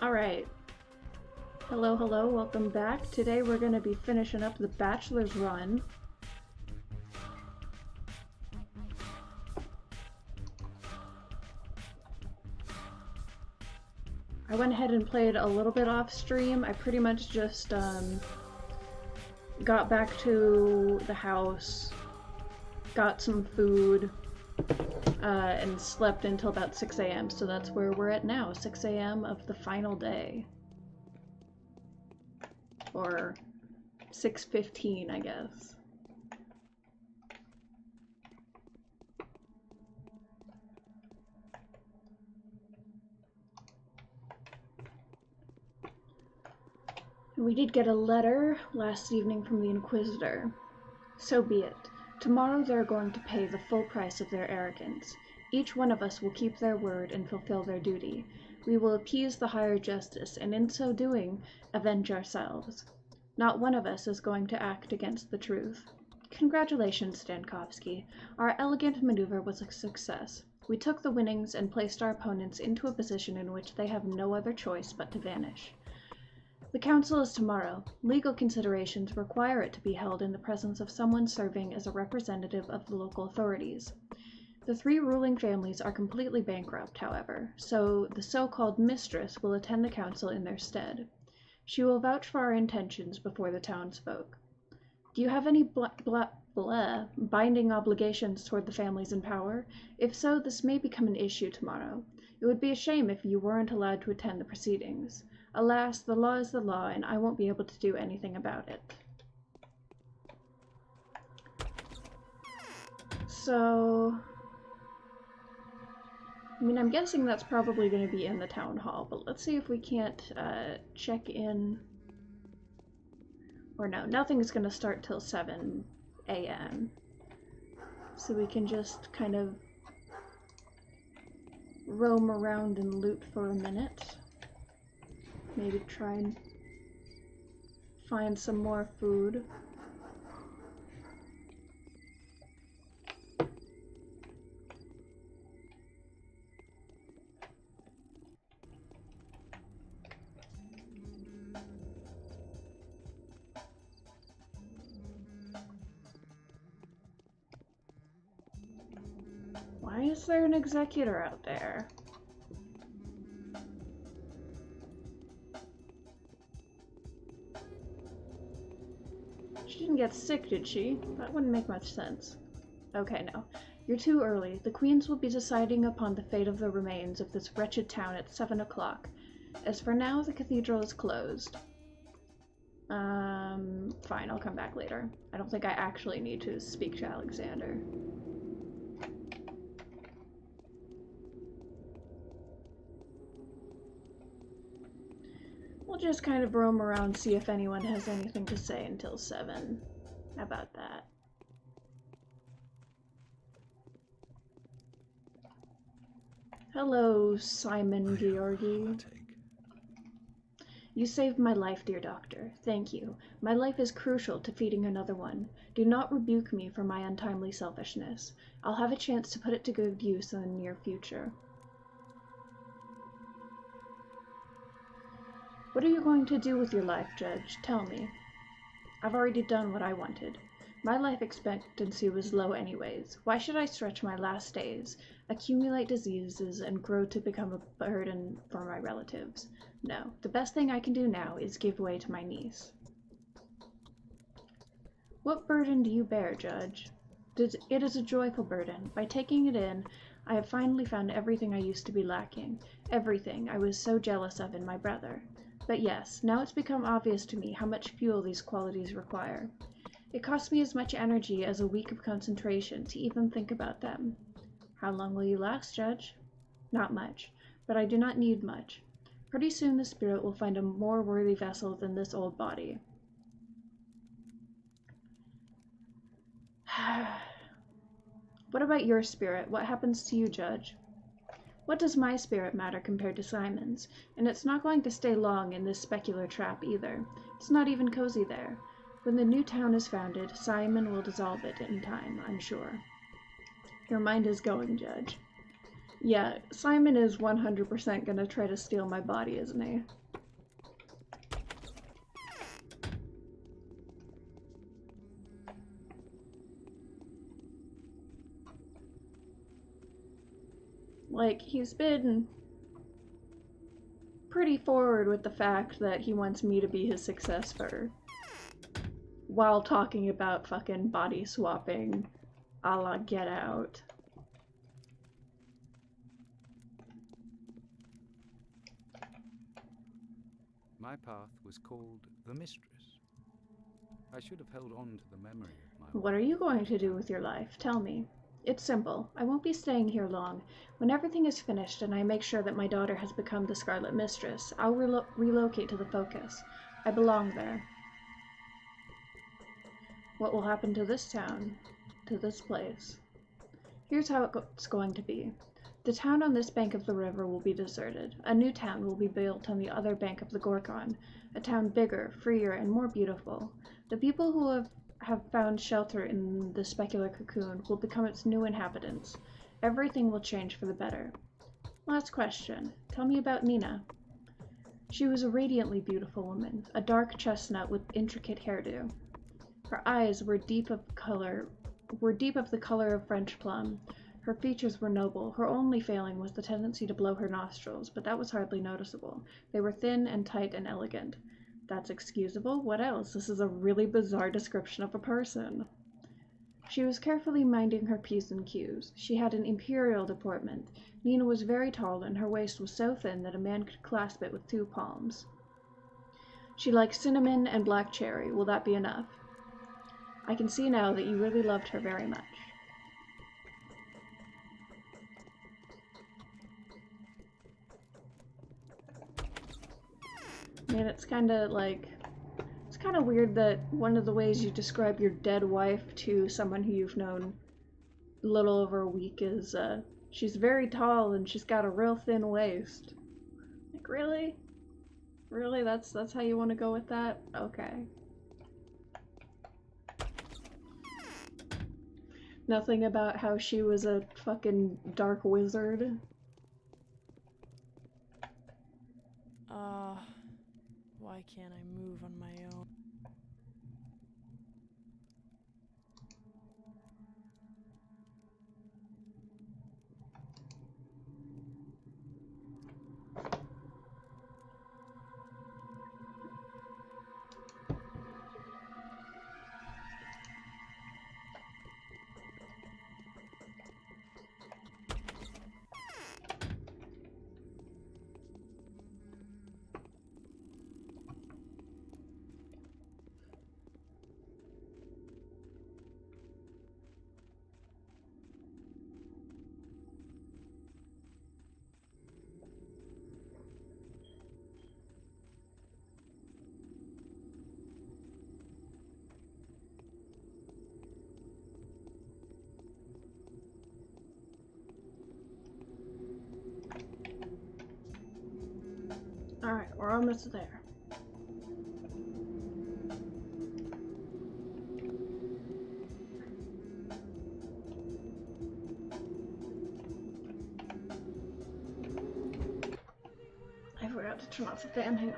Alright. Hello, hello, welcome back. Today we're going to be finishing up the Bachelor's run. I went ahead and played a little bit off stream. I pretty much just got back to the house, got some food, and slept until about 6 a.m. So that's where we're at now, 6 a.m. of the final day. Or 6:15, I guess. We did get a letter last evening from the Inquisitor. So be it. Tomorrow they're going to pay the full price of their arrogance. Each one of us will keep their word and fulfill their duty. We will appease the higher justice, and in so doing, avenge ourselves. Not one of us is going to act against the truth. Congratulations, Stankovsky. Our elegant maneuver was a success. We took the winnings and placed our opponents into a position in which they have no other choice but to vanish. The council is tomorrow. Legal considerations require it to be held in the presence of someone serving as a representative of the local authorities. The three ruling families are completely bankrupt, however, so the so-called mistress will attend the council in their stead. She will vouch for our intentions before the townsfolk. Do you have any binding obligations toward the families in power? If so, this may become an issue tomorrow. It would be a shame if you weren't allowed to attend the proceedings. Alas, the law is the law, and I won't be able to do anything about it. So, I mean, I'm guessing that's probably going to be in the town hall, but let's see if we can't check in. Or no, nothing's going to start till 7 a.m. So we can just kind of roam around and loot for a minute. Maybe try and find some more food. Why is there an executor out there? She didn't get sick, did she? That wouldn't make much sense. Okay, no. You're too early. The Queens will be deciding upon the fate of the remains of this wretched town at 7 o'clock. As for now, the cathedral is closed. Fine, I'll come back later. I don't think I actually need to speak to Alexander. We'll just kind of roam around, see if anyone has anything to say until 7. How about that? Hello, Simon Georgi. You saved my life, dear doctor. Thank you. My life is crucial to feeding another one. Do not rebuke me for my untimely selfishness. I'll have a chance to put it to good use in the near future. What are you going to do with your life, Judge? Tell me. I've already done what I wanted. My life expectancy was low anyways. Why should I stretch my last days, accumulate diseases, and grow to become a burden for my relatives? No, the best thing I can do now is give way to my niece. What burden do you bear, Judge? It is a joyful burden. By taking it in, I have finally found everything I used to be lacking, everything I was so jealous of in my brother. But yes, now it's become obvious to me how much fuel these qualities require. It costs me as much energy as a week of concentration to even think about them. How long will you last, Judge? Not much, but I do not need much. Pretty soon the spirit will find a more worthy vessel than this old body. What about your spirit? What happens to you, Judge? What does my spirit matter compared to Simon's? And it's not going to stay long in this specular trap either. It's not even cozy there. When the new town is founded, Simon will dissolve it in time, I'm sure. Your mind is going, Judge. Yeah, Simon is 100% gonna try to steal my body, isn't he? Like, he's been pretty forward with the fact that he wants me to be his successor, while talking about fucking body swapping a la Get Out. My path was called the Mistress. I should have held on to the memory of my What are you going to do with your life? Tell me. It's simple. I won't be staying here long. When everything is finished and I make sure that my daughter has become the Scarlet Mistress, I'll relocate to the Focus. I belong there. What will happen to this town? To this place? Here's how it's going to be. The town on this bank of the river will be deserted. A new town will be built on the other bank of the Gorgon. A town bigger, freer, and more beautiful. The people who have found shelter in the specular cocoon will become its new inhabitants. Everything will change for the better. Last question. Tell me about Nina. She was a radiantly beautiful woman, a dark chestnut with intricate hairdo. Her eyes were deep of the color of French plum. Her features were noble. Her only failing was the tendency to blow her nostrils, but that was hardly noticeable. They were thin and tight and elegant. That's excusable. What else? This is a really bizarre description of a person. She was carefully minding her P's and Q's. She had an imperial deportment. Nina was very tall, and her waist was so thin that a man could clasp it with 2 palms. She liked cinnamon and black cherry. Will that be enough? I can see now that you really loved her very much. Man, it's kind of weird that one of the ways you describe your dead wife to someone who you've known a little over a week is, she's very tall and she's got a real thin waist. Like, really? Really? That's how you want to go with that? Okay. Nothing about how she was a fucking dark wizard? Why can't I move on my own? Alright, we're almost there. I forgot to turn off the fan, hang on.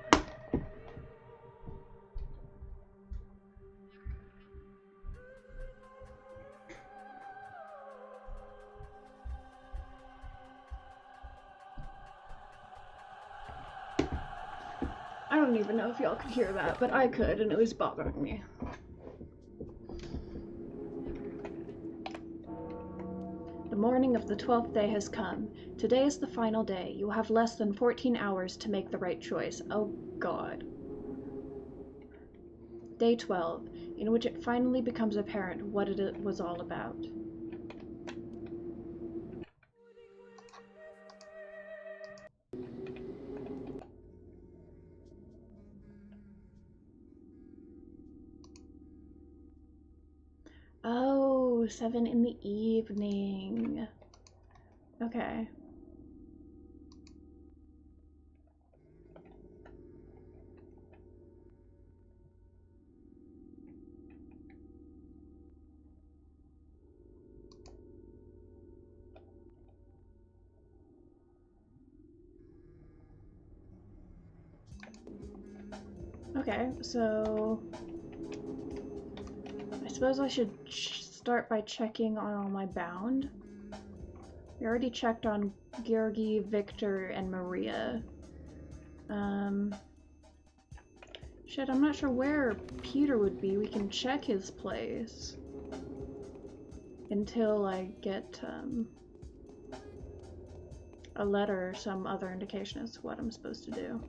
I don't even know if y'all could hear that, but I could, and it was bothering me. The morning of the 12th day has come. Today is the final day. You will have less than 14 hours to make the right choice. Oh God. Day 12, in which it finally becomes apparent what it was all about. Oh, 7 in the evening. Okay. Okay, so I suppose I should start by checking on all my bound. We already checked on Georgi, Victor, and Maria. Shit, I'm not sure where Peter would be. We can check his place until I get a letter or some other indication as to what I'm supposed to do.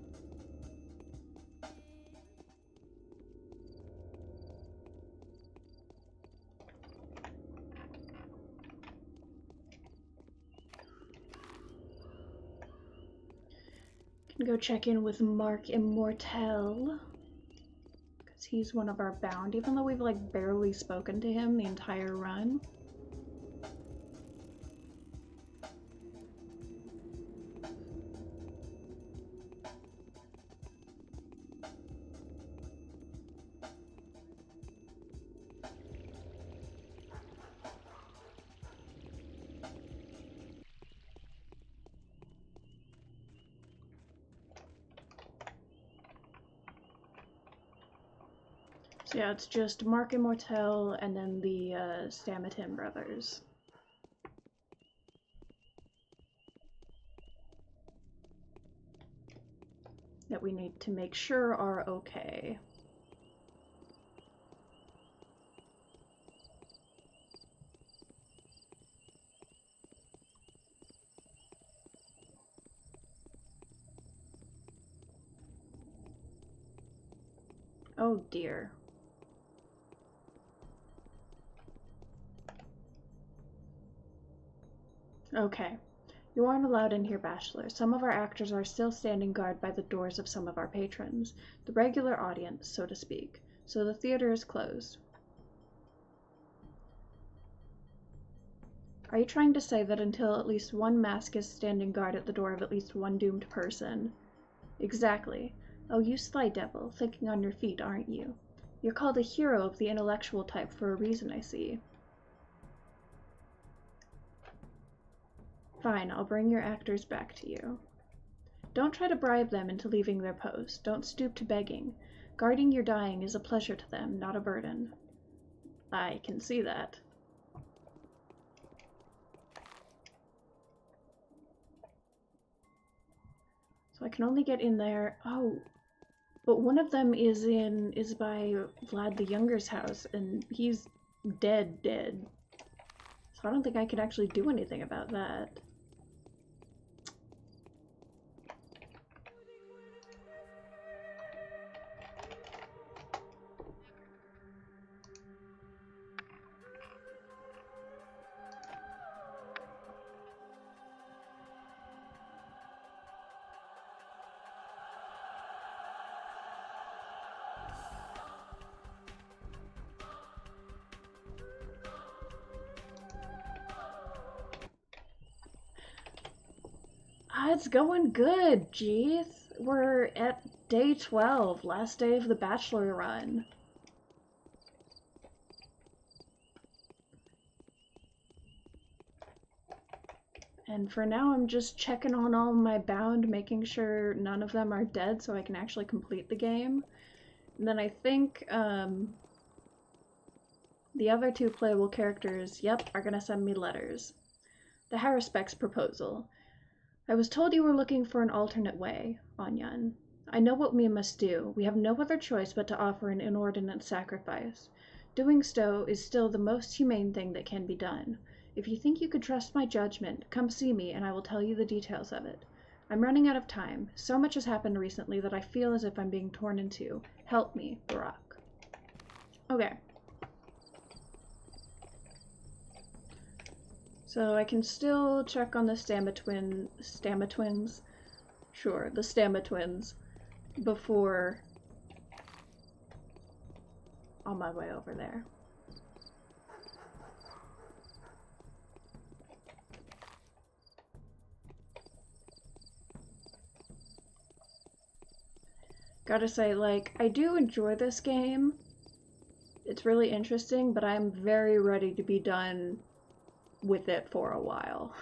Can go check in with Mark Immortel, because he's one of our bound, even though we've like barely spoken to him the entire run. So yeah, it's just Mark Immortel and then the Stamatin brothers. That we need to make sure are okay. Oh dear. Okay. You aren't allowed in here, Bachelor. Some of our actors are still standing guard by the doors of some of our patrons, the regular audience, so to speak, so the theater is closed. Are you trying to say that until at least one mask is standing guard at the door of at least one doomed person? Exactly. Oh, you sly devil, thinking on your feet, aren't you? You're called a hero of the intellectual type for a reason, I see. Fine, I'll bring your actors back to you. Don't try to bribe them into leaving their post. Don't stoop to begging. Guarding your dying is a pleasure to them, not a burden. I can see that. So I can only get in there. Oh, but one of them is by Vlad the Younger's house, and he's dead. So I don't think I can actually do anything about that. It's going good, jeez. We're at day 12, last day of the Bachelor run. And for now, I'm just checking on all my bound, making sure none of them are dead so I can actually complete the game. And then I think the other two playable characters, yep, are gonna send me letters. The Harrispex proposal. I was told you were looking for an alternate way, Anyan. I know what we must do. We have no other choice but to offer an inordinate sacrifice. Doing so is still the most humane thing that can be done. If you think you could trust my judgment, come see me and I will tell you the details of it. I'm running out of time. So much has happened recently that I feel as if I'm being torn in two. Help me, Barack. Okay. So I can still check on the Stama twins? Sure, the Stama twins before on my way over there. Gotta say, like, I do enjoy this game. It's really interesting, but I'm very ready to be done with it for a while.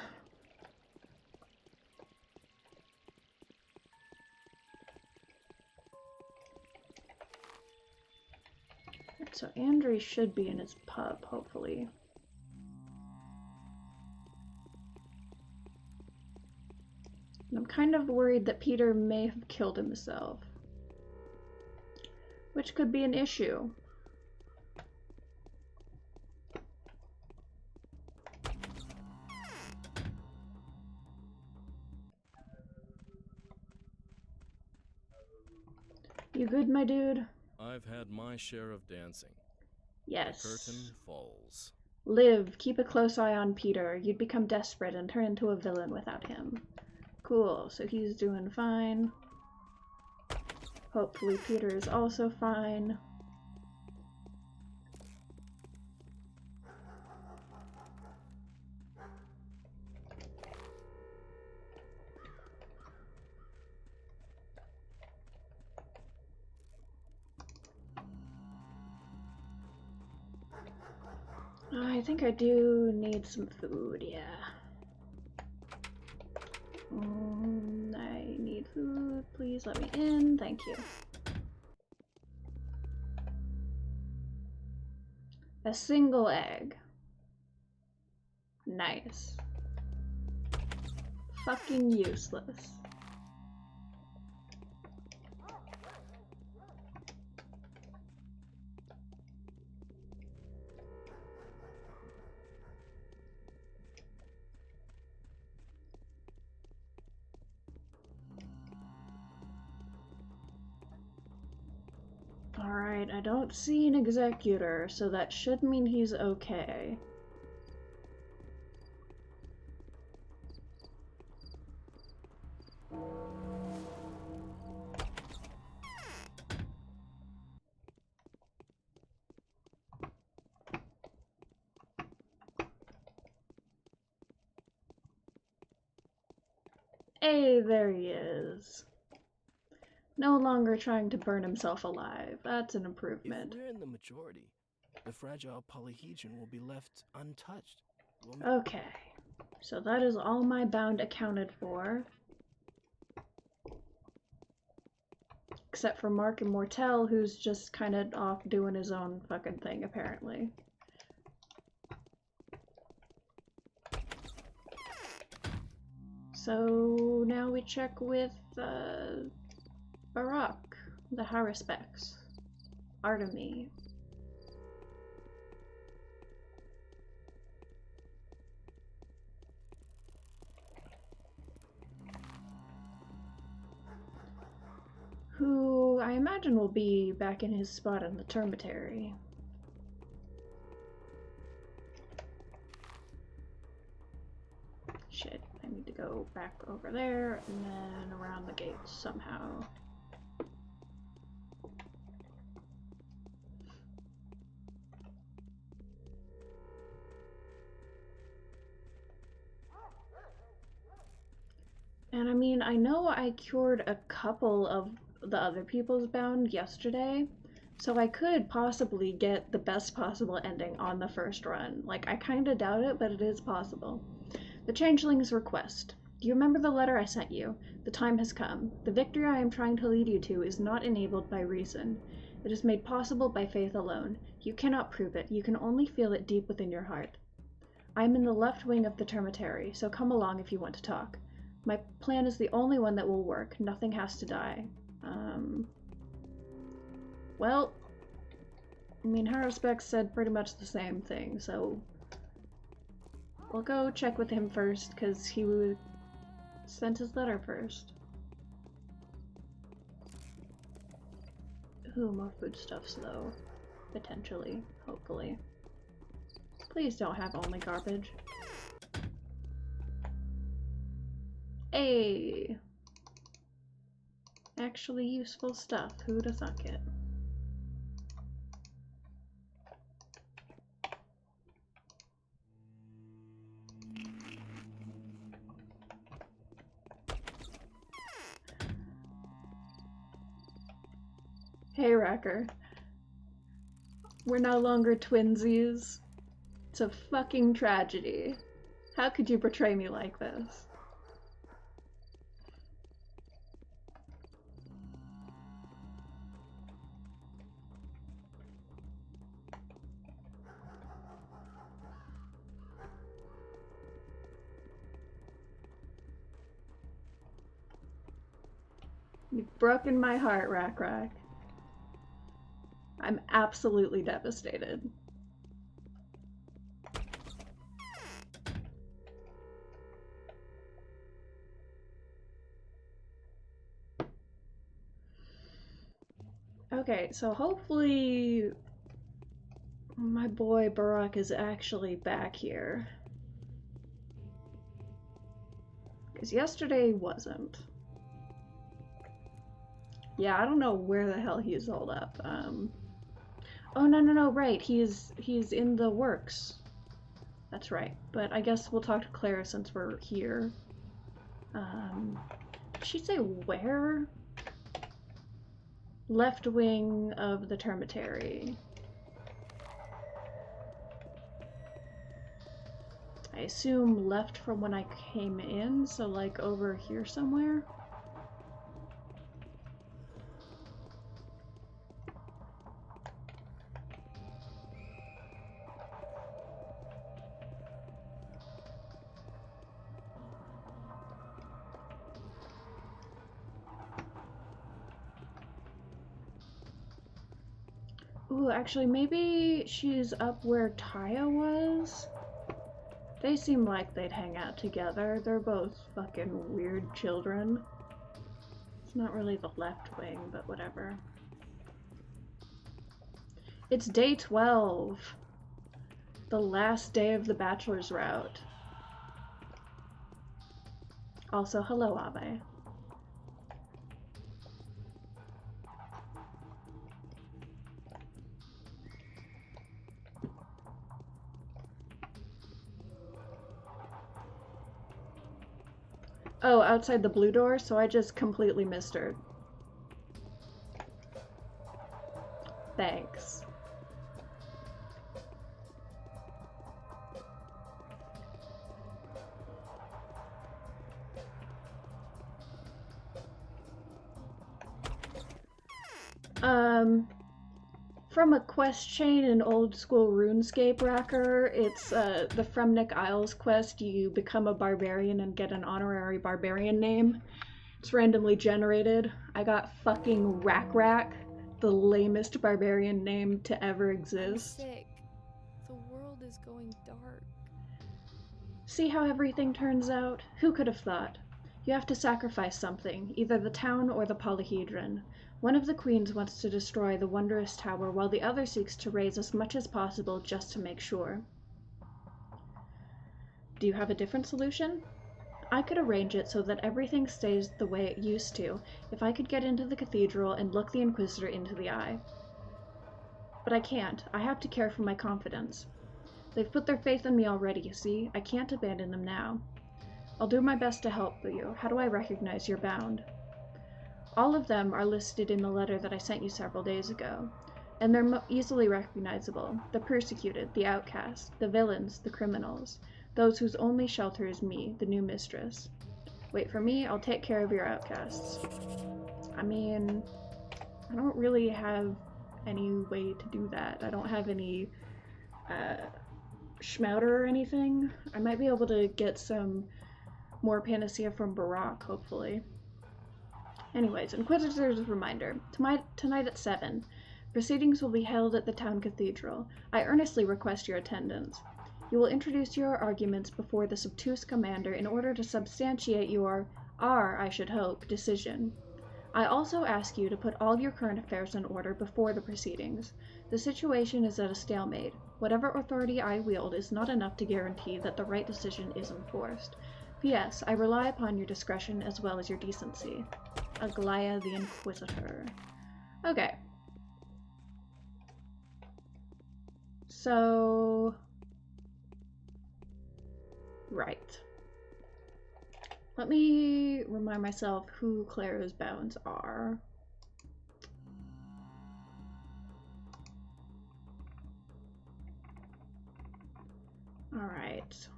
So Andre should be in his pub, hopefully. And I'm kind of worried that Peter may have killed himself, which could be an issue. You good, my dude? I've had my share of dancing. Yes. The curtain falls. Liv, keep a close eye on Peter. You'd become desperate and turn into a villain without him. Cool, so he's doing fine. Hopefully Peter is also fine. I think I do need some food, yeah. I need food. Please let me in. Thank you. A single egg. Nice. Fucking useless. Alright, I don't see an executor, so that should mean he's okay. Hey, there he is. No longer trying to burn himself alive. That's an improvement. If we're in the majority, the fragile polyhedron will be left untouched. Okay, so that is all my bound accounted for. Except for Mark and Mortel, who's just kind of off doing his own fucking thing, apparently. So now we check with Barack, the Haruspecs, Artemy. Who I imagine will be back in his spot in the termitary. Shit, I need to go back over there and then around the gates somehow. And I mean, I know I cured a couple of the other people's bound yesterday, so I could possibly get the best possible ending on the first run. Like, I kinda doubt it, but it is possible. The Changeling's request. Do you remember the letter I sent you? The time has come. The victory I am trying to lead you to is not enabled by reason. It is made possible by faith alone. You cannot prove it. You can only feel it deep within your heart. I am in the left wing of the termitary, so come along if you want to talk. My plan is the only one that will work. Nothing has to die. Well, I mean, Haruspecs said pretty much the same thing, so we'll go check with him first, because he sent his letter first. Ooh, more foodstuffs, though. Potentially. Hopefully. Please don't have only garbage. Hey! Actually useful stuff. Who'd have thunk it? Hey, Wrecker. We're no longer twinsies. It's a fucking tragedy. How could you betray me like this? You've broken my heart, Rack Rack. I'm absolutely devastated. Okay, so hopefully my boy Barack is actually back here. Because yesterday wasn't. Yeah, I don't know where the hell he's holed up. Oh, no, right. He's in the works. That's right. But I guess we'll talk to Claire since we're here. Did she say where? Left wing of the termitary. I assume left from when I came in, so like over here somewhere? Ooh, actually, maybe she's up where Taya was? They seem like they'd hang out together. They're both fucking weird children. It's not really the left wing, but whatever. It's day 12. The last day of the Bachelor's route. Also, hello, Abe. Oh, outside the blue door, so I just completely missed her. Thanks. From a quest chain in old school RuneScape Racker, it's the Fremnik Isles quest. You become a barbarian and get an honorary barbarian name. It's randomly generated. I got fucking Rack, the lamest barbarian name to ever exist. I'm sick. The world is going dark. See how everything turns out? Who could have thought? You have to sacrifice something, either the town or the polyhedron. One of the queens wants to destroy the wondrous tower, while the other seeks to raise as much as possible just to make sure. Do you have a different solution? I could arrange it so that everything stays the way it used to, if I could get into the cathedral and look the Inquisitor into the eye. But I can't. I have to care for my confidence. They've put their faith in me already, you see. I can't abandon them now. I'll do my best to help you. How do I recognize your bound? All of them are listed in the letter that I sent you several days ago, and they're easily recognizable. The persecuted, the outcast, the villains, the criminals, those whose only shelter is me, the new mistress. Wait for me, I'll take care of your outcasts. I mean, I don't really have any way to do that. I don't have any schmouter or anything. I might be able to get some more panacea from Barack, hopefully. Anyways, Inquisitor's reminder. Tonight at 7. Proceedings will be held at the town cathedral. I earnestly request your attendance. You will introduce your arguments before this obtuse commander in order to substantiate our, I should hope, decision. I also ask you to put all your current affairs in order before the proceedings. The situation is at a stalemate. Whatever authority I wield is not enough to guarantee that the right decision is enforced. P.S. I rely upon your discretion as well as your decency. Aglaya the Inquisitor. Okay. So... Right. Let me remind myself who Clara's bounds are. Alright.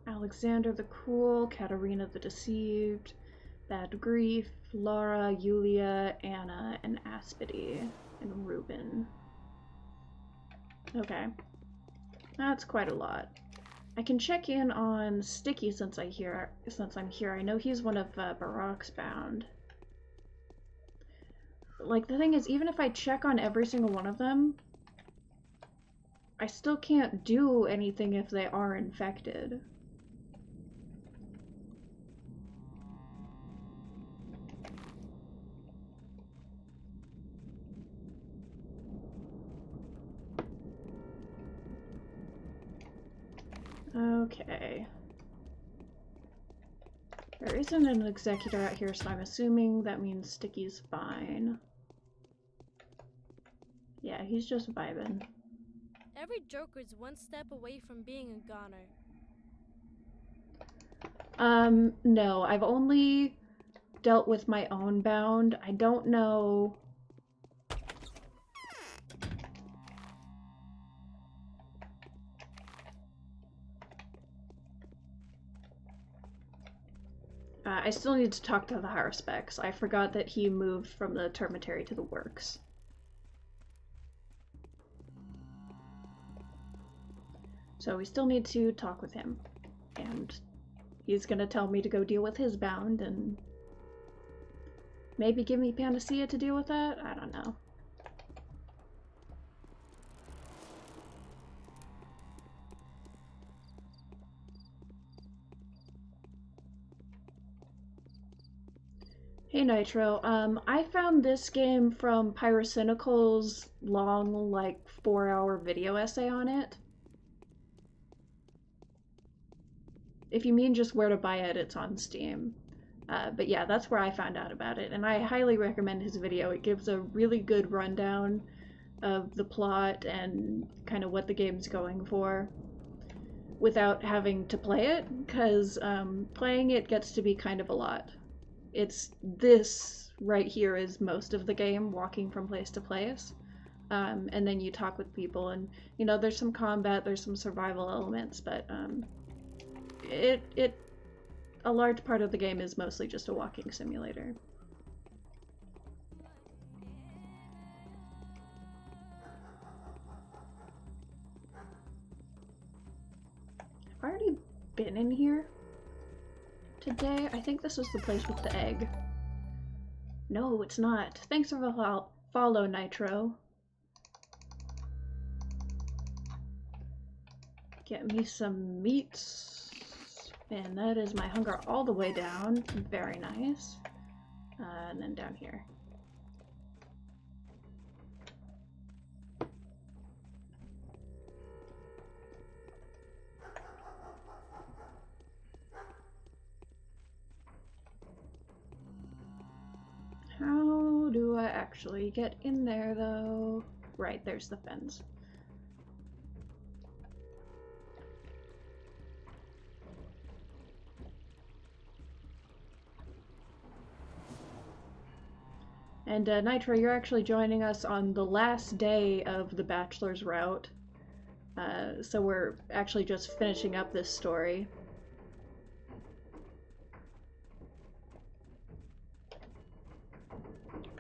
Alexander the Cruel, Katerina the Deceived, Bad Grief, Laura, Yulia, Anna, and Aspity, and Reuben. Okay. That's quite a lot. I can check in on Sticky since I'm here. I know he's one of Barack's bound. like, the thing is, even if I check on every single one of them, I still can't do anything if they are infected. Okay. There isn't an executor out here, so I'm assuming that means Sticky's fine. Yeah, he's just vibing. Every Joker's one step away from being a goner. No, I've only dealt with my own bound. I don't know. I still need to talk to the higher specs. I forgot that he moved from the termitary to the works. So we still need to talk with him. And he's gonna tell me to go deal with his bound and maybe give me Panacea to deal with that? I don't know. Hey Nitro, I found this game from Pyrocynical's long, like, 4-hour video essay on it. If you mean just where to buy it, it's on Steam. But yeah, that's where I found out about it, and I highly recommend his video. It gives a really good rundown of the plot and kind of what the game's going for without having to play it, because playing it gets to be kind of a lot. It's this right here is most of the game, walking from place to place. And then you talk with people, and you know, there's some combat, there's some survival elements, but a large part of the game is mostly just a walking simulator. I've already been in here today. I think this was the place with the egg. No, it's not. Thanks for the follow, Nitro. Get me some meats. And that is my hunger all the way down. Very nice. And then down here. How do I actually get in there, though? Right, there's the fence. And Nitro, you're actually joining us on the last day of the Bachelor's route. So we're actually just finishing up this story.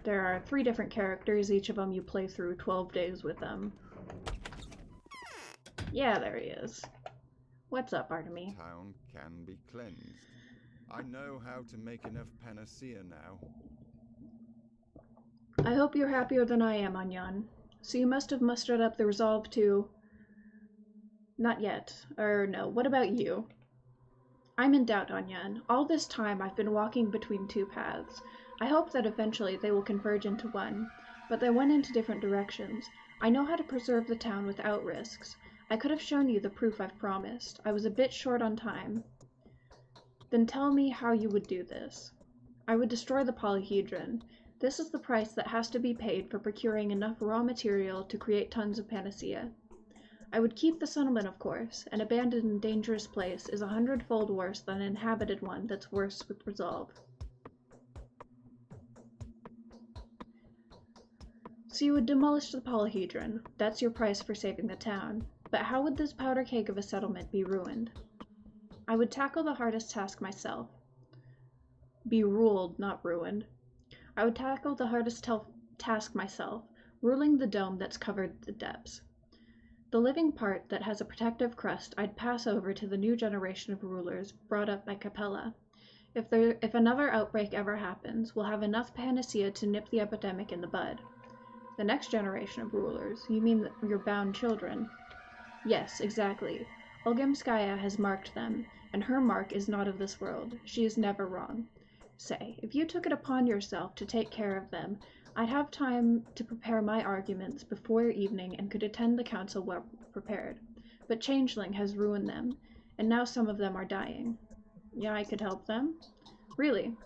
There are 3 different characters, each of them you play through 12 days with them. Yeah, there he is. What's up, Artemy? Town can be cleansed. I know how to make enough panacea now. I hope you're happier than I am, Anyan. So you must have mustered up the resolve to... Not yet. Or no, what about you? I'm in doubt, Anyan. All this time I've been walking between 2 paths. I hope that eventually they will converge into one, but they went into different directions. I know how to preserve the town without risks. I could have shown you the proof I've promised. I was a bit short on time. Then tell me how you would do this. I would destroy the polyhedron. This is the price that has to be paid for procuring enough raw material to create tons of panacea. I would keep the settlement, of course. An abandoned and dangerous place is 100-fold worse than an inhabited one that's worse with resolve. So you would demolish the polyhedron. That's your price for saving the town. But how would this powder keg of a settlement be ruined? I would tackle the hardest task myself. Be ruled, not ruined. I would tackle the hardest task myself, ruling the dome that's covered the depths. The living part that has a protective crust I'd pass over to the new generation of rulers brought up by Capella. If another outbreak ever happens, we'll have enough panacea to nip the epidemic in the bud. The next generation of rulers? You mean your bound children? Yes, exactly. Olgemskaya has marked them, and her mark is not of this world. She is never wrong. Say, if you took it upon yourself to take care of them, I'd have time to prepare my arguments before evening and could attend the council well prepared. But Changeling has ruined them, and now some of them are dying. Yeah, I could help them? Really?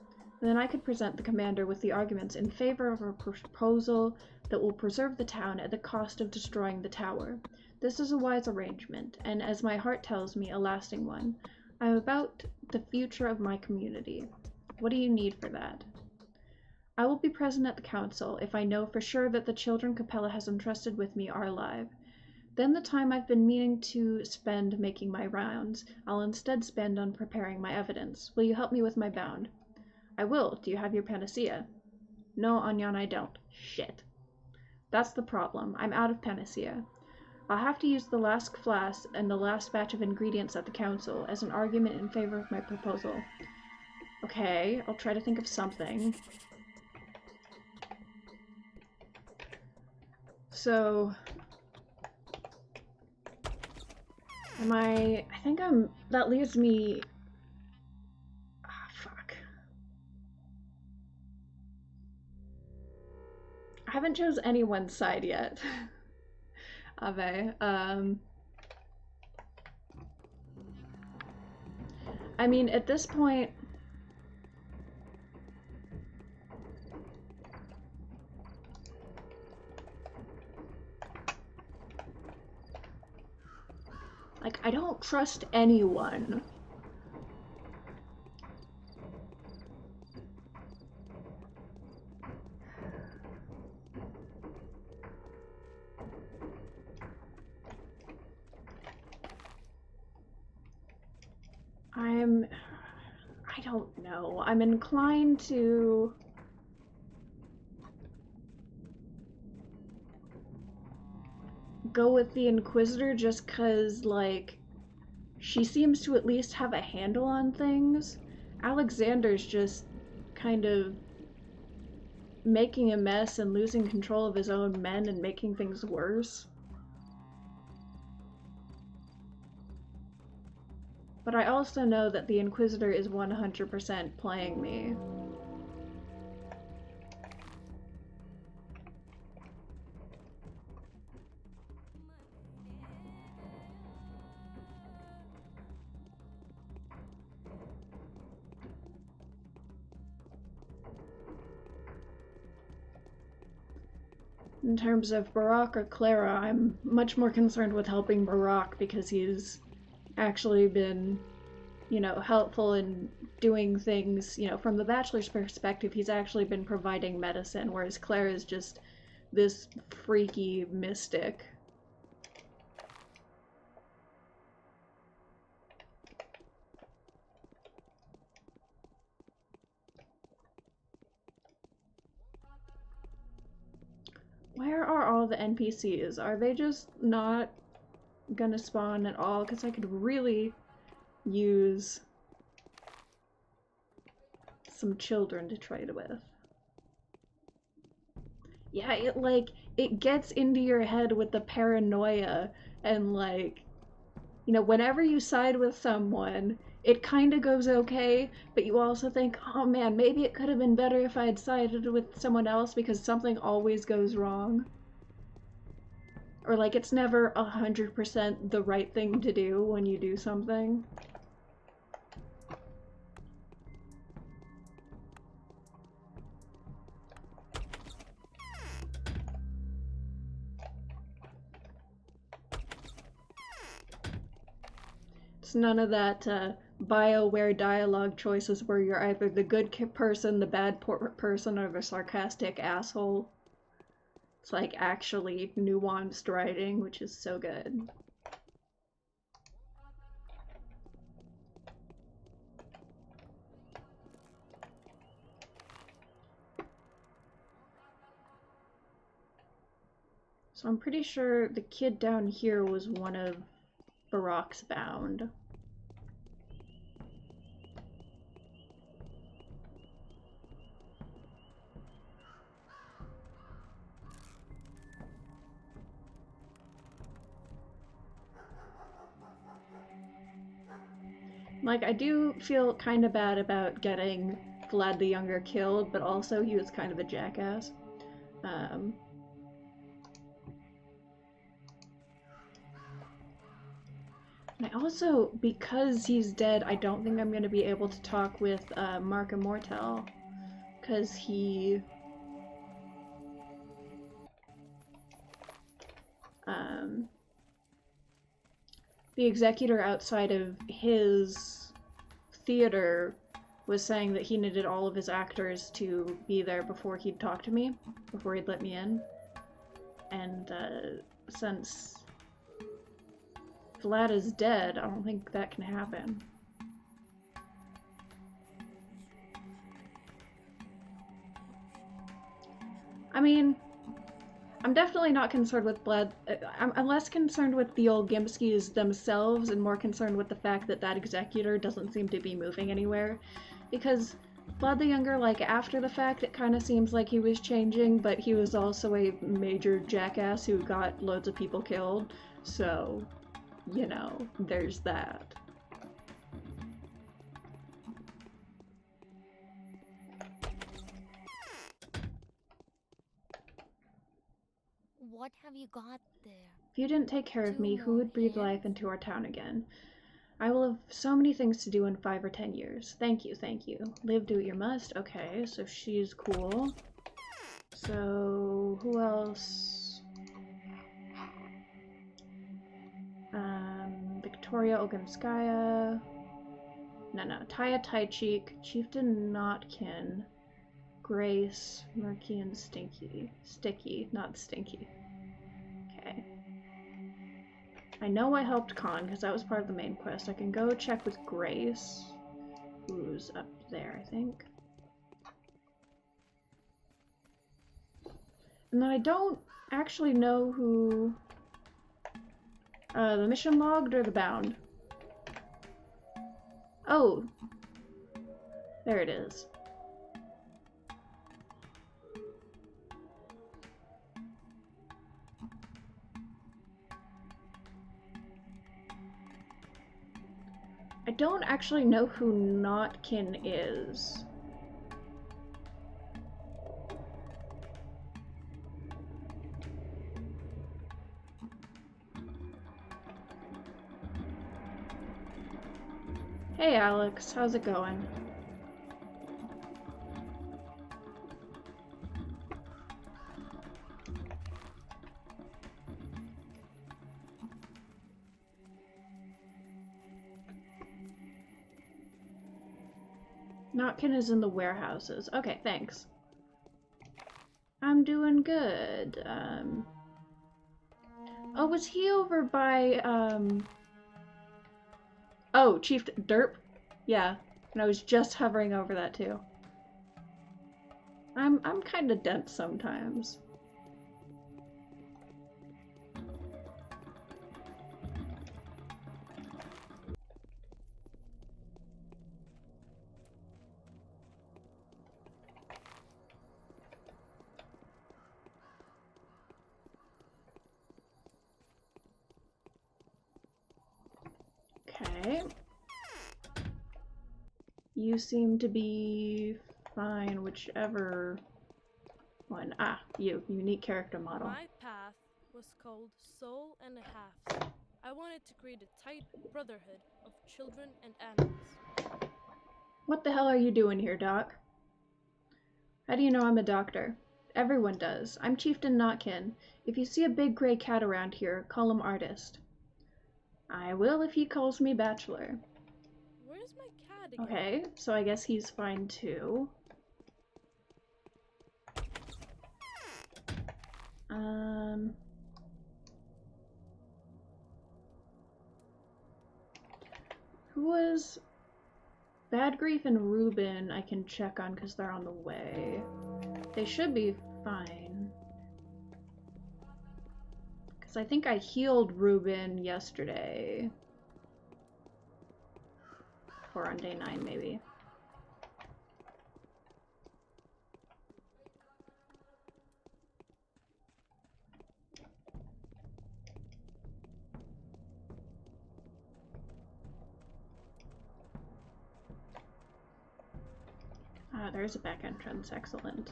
Then I could present the commander with the arguments in favor of a proposal that will preserve the town at the cost of destroying the tower. This is a wise arrangement, and as my heart tells me, a lasting one. I am about the future of my community. What do you need for that? I will be present at the council if I know for sure that the children Capella has entrusted with me are alive. Then the time I've been meaning to spend making my rounds, I'll instead spend on preparing my evidence. Will you help me with my bound? I will. Do you have your panacea? No, Anyan, I don't. Shit. That's the problem. I'm out of panacea. I'll have to use the last flask and the last batch of ingredients at the council as an argument in favor of my proposal. Okay, I'll try to think of something. So... I think that leaves me... fuck. I haven't chose anyone's side yet. Ave. I mean, at this point... Like, I don't trust anyone. I don't know. I'm inclined to... go with the Inquisitor just cause, like, she seems to at least have a handle on things. Alexander's just kind of making a mess and losing control of his own men and making things worse. But I also know that the Inquisitor is 100% playing me. In terms of Barak or Clara, I'm much more concerned with helping Barak because he's actually been, you know, helpful in doing things, you know, from the Bachelor's perspective, he's actually been providing medicine, whereas Clara is just this freaky mystic. Where are all the NPCs? Are they just not gonna spawn at all? Because I could really use some children to trade with. Yeah, it gets into your head with the paranoia and, like, you know, whenever you side with someone, it kind of goes okay, but you also think, oh man, maybe it could have been better if I had sided with someone else because something always goes wrong. Or, like, it's never 100% the right thing to do when you do something. It's none of that BioWare dialogue choices where you're either the good person, the bad person, or the sarcastic asshole. It's like actually nuanced writing, which is so good. So I'm pretty sure the kid down here was one of Barak's bound. Like, I do feel kind of bad about getting Vlad the Younger killed, but also he was kind of a jackass. And I also, because he's dead, I don't think I'm going to be able to talk with Mark Immortel, because he... the executor outside of his theater was saying that he needed all of his actors to be there before he'd talk to me, before he'd let me in. And since Vlad is dead, I don't think that can happen. I mean, I'm definitely not concerned with Vlad. I'm less concerned with the old Gimskis themselves and more concerned with the fact that that executor doesn't seem to be moving anywhere. Because Vlad the Younger, like, after the fact, it kind of seems like he was changing, but he was also a major jackass who got loads of people killed. So, you know, there's that. What have you got there? If you didn't take care of 2 me, who more would breathe hands? life into our town again? I will have so many things to do in 5 or 10 years. Thank you, thank you. Live, do what you must. Okay, so she's cool. So, who else? Victoria Oganskaya. No, Taya Taichik, Chieftain Notkin, Grace, Murky, and Stinky. Sticky, not Stinky. Okay. I know I helped Khan because that was part of the main quest. I can go check with Grace, who's up there, I think. And then I don't actually know who... the mission logged or the bound? Oh! There it is. I don't actually know who Notkin is. Hey Alex, how's it going? Notkin is in the warehouses. Okay, thanks. I'm doing good. Oh, was he over by, oh, Chief Derp? Yeah, and I was just hovering over that too. I'm kinda dense sometimes. Okay. You seem to be fine, whichever one. Ah, you. Unique character model. My path was called Soul and a Half. I wanted to create a tight brotherhood of children and animals. What the hell are you doing here, Doc? How do you know I'm a doctor? Everyone does. I'm Chieftain Notkin. If you see a big gray cat around here, call him Artist. I will if he calls me Bachelor. Where's my cat again? Okay, so I guess he's fine too. Who was... Bad Grief and Ruben I can check on because they're on the way. They should be fine. Because I think I healed Ruben yesterday. Or on day 9, maybe. Ah, there's a back entrance. Excellent.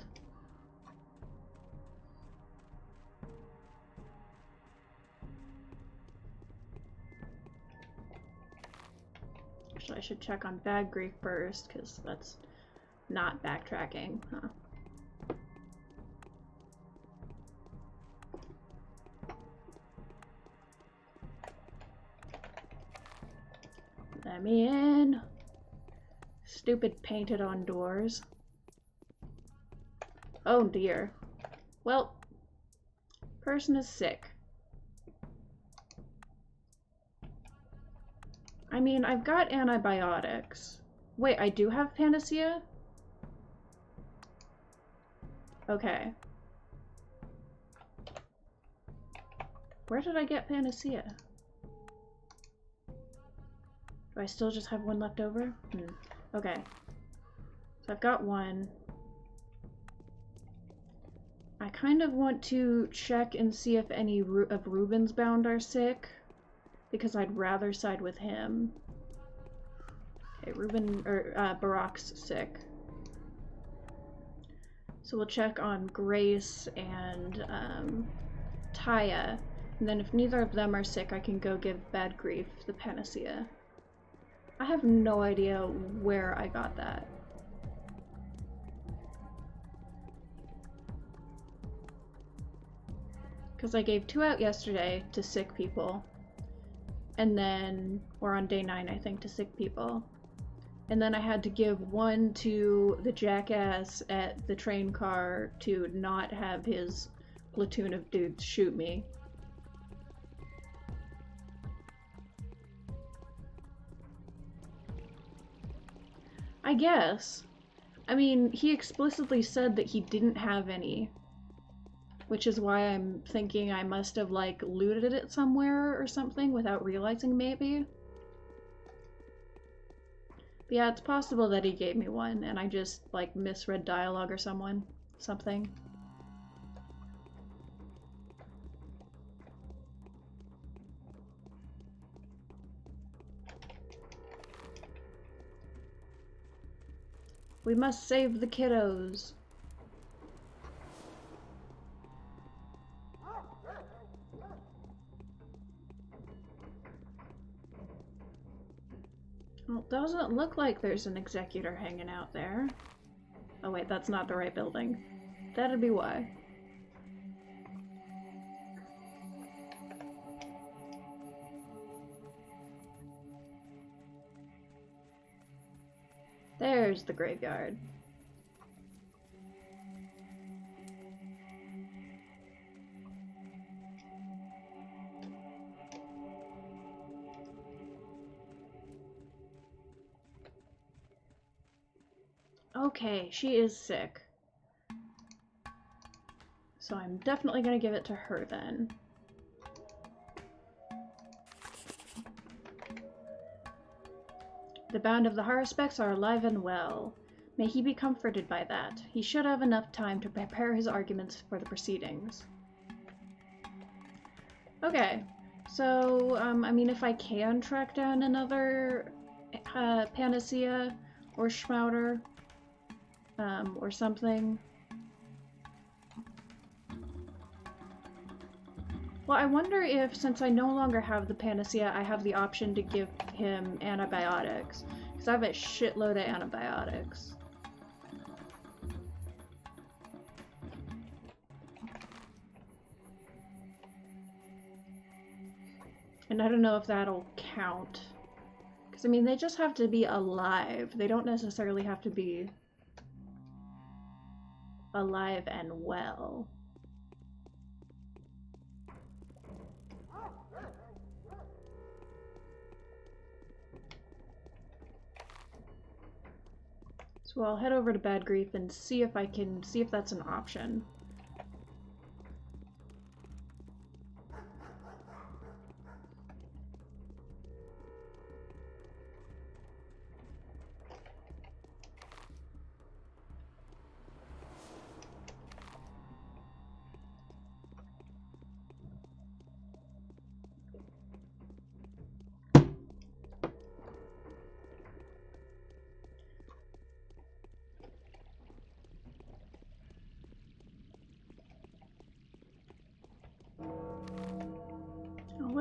Actually, I should check on Bad Grief first, because that's not backtracking, huh? Let me in. Stupid painted on doors. Oh dear. Well, person is sick. I mean, I've got antibiotics. Wait, I do have Panacea? Okay. Where did I get Panacea? Do I still just have one left over? Okay. So I've got one. I kind of want to check and see if any of Ruben's bound are sick, because I'd rather side with him. Okay, Barack's sick. So we'll check on Grace and Taya, and then if neither of them are sick, I can go give Bad Grief the Panacea. I have no idea where I got that. Because I gave 2 out yesterday to sick people, and then, or on day 9 I think, to sick people. And then I had to give 1 to the jackass at the train car to not have his platoon of dudes shoot me. I guess. I mean, he explicitly said that he didn't have any. Which is why I'm thinking I must have, like, looted it somewhere or something without realizing, maybe. But yeah, it's possible that he gave me one and I just, like, misread dialogue or something. We must save the kiddos. Well, it doesn't look like there's an executor hanging out there. Oh wait, that's not the right building. That'd be why. There's the graveyard. Okay, she is sick. So I'm definitely gonna give it to her then. The bound of the Haruspecs are alive and well. May he be comforted by that. He should have enough time to prepare his arguments for the proceedings. Okay, so, I mean, if I can track down another Panacea or Schmouder, or something. Well, I wonder if, since I no longer have the Panacea, I have the option to give him antibiotics. Because I have a shitload of antibiotics. And I don't know if that'll count. Because, I mean, they just have to be alive. They don't necessarily have to be alive and well. So I'll head over to Bad Grief and see if that's an option.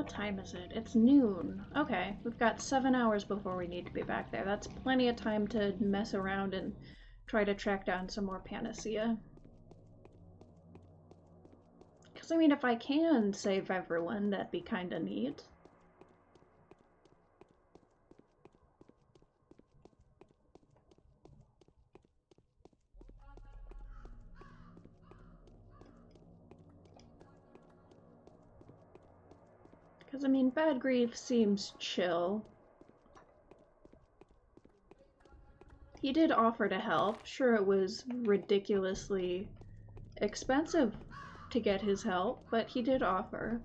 what time is it? It's noon. Okay, we've got 7 hours before we need to be back there. That's plenty of time to mess around and try to track down some more panacea. Because, I mean, if I can save everyone, that'd be kind of neat. Because, I mean, Bad Grief seems chill. He did offer to help. Sure, it was ridiculously expensive to get his help, but he did offer.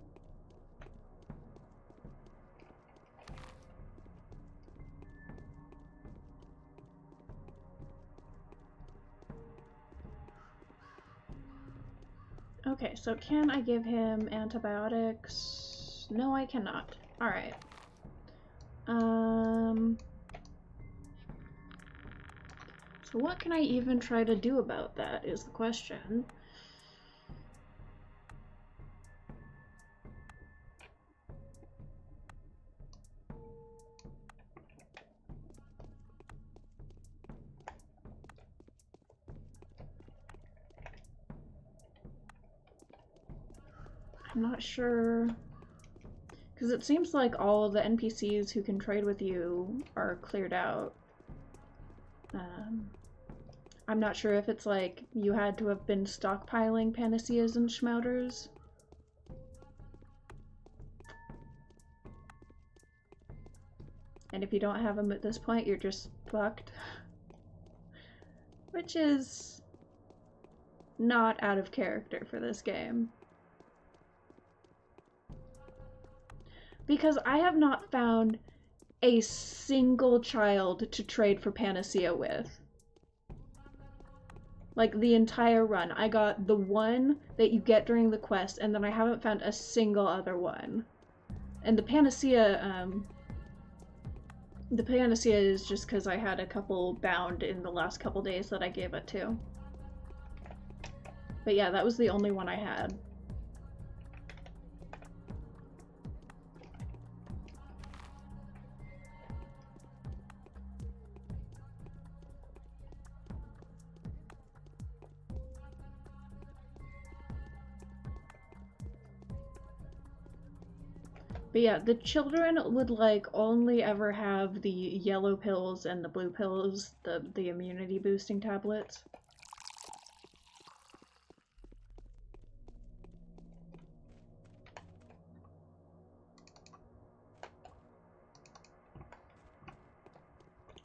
Okay, so can I give him antibiotics? No, I cannot. Alright. So what can I even try to do about that is the question. I'm not sure, because it seems like all of the NPCs who can trade with you are cleared out. I'm not sure if it's like you had to have been stockpiling panaceas and schmouters. And if you don't have them at this point, you're just fucked. Which is not out of character for this game. Because I have not found a single child to trade for panacea with. Like, the entire run. I got the one that you get during the quest, and then I haven't found a single other one. And the panacea is just because I had a couple bound in the last couple days that I gave it to. But yeah, that was the only one I had. But yeah, the children would like only ever have the yellow pills and the blue pills, the immunity boosting tablets.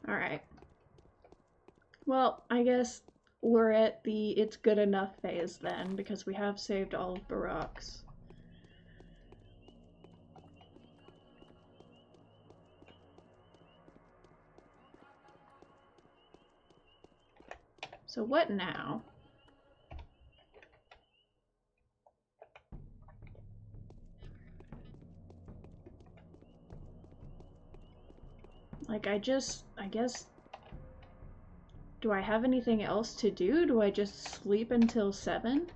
Alright. Well, I guess we're at the it's good enough phase then, because we have saved all of Barak's. So what now? Like, I guess, do I have anything else to do? Do I just sleep until 7?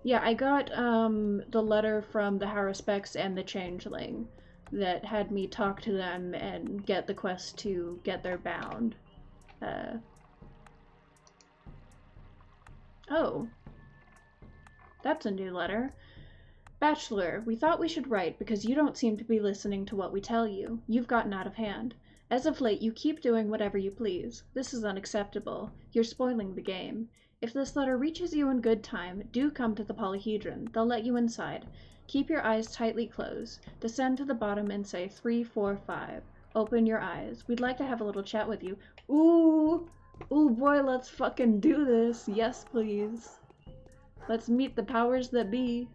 Yeah, I got, the letter from the Haruspecs and the Changeling that had me talk to them and get the quest to get their bound. Oh. That's a new letter. Bachelor, we thought we should write because you don't seem to be listening to what we tell you. You've gotten out of hand. As of late, you keep doing whatever you please. This is unacceptable. You're spoiling the game. If this letter reaches you in good time, do come to the Polyhedron. They'll let you inside. Keep your eyes tightly closed. Descend to the bottom and say 3, 4, 5. Open your eyes. We'd like to have a little chat with you. Ooh! Ooh boy, let's fucking do this. Yes, please. Let's meet the powers that be.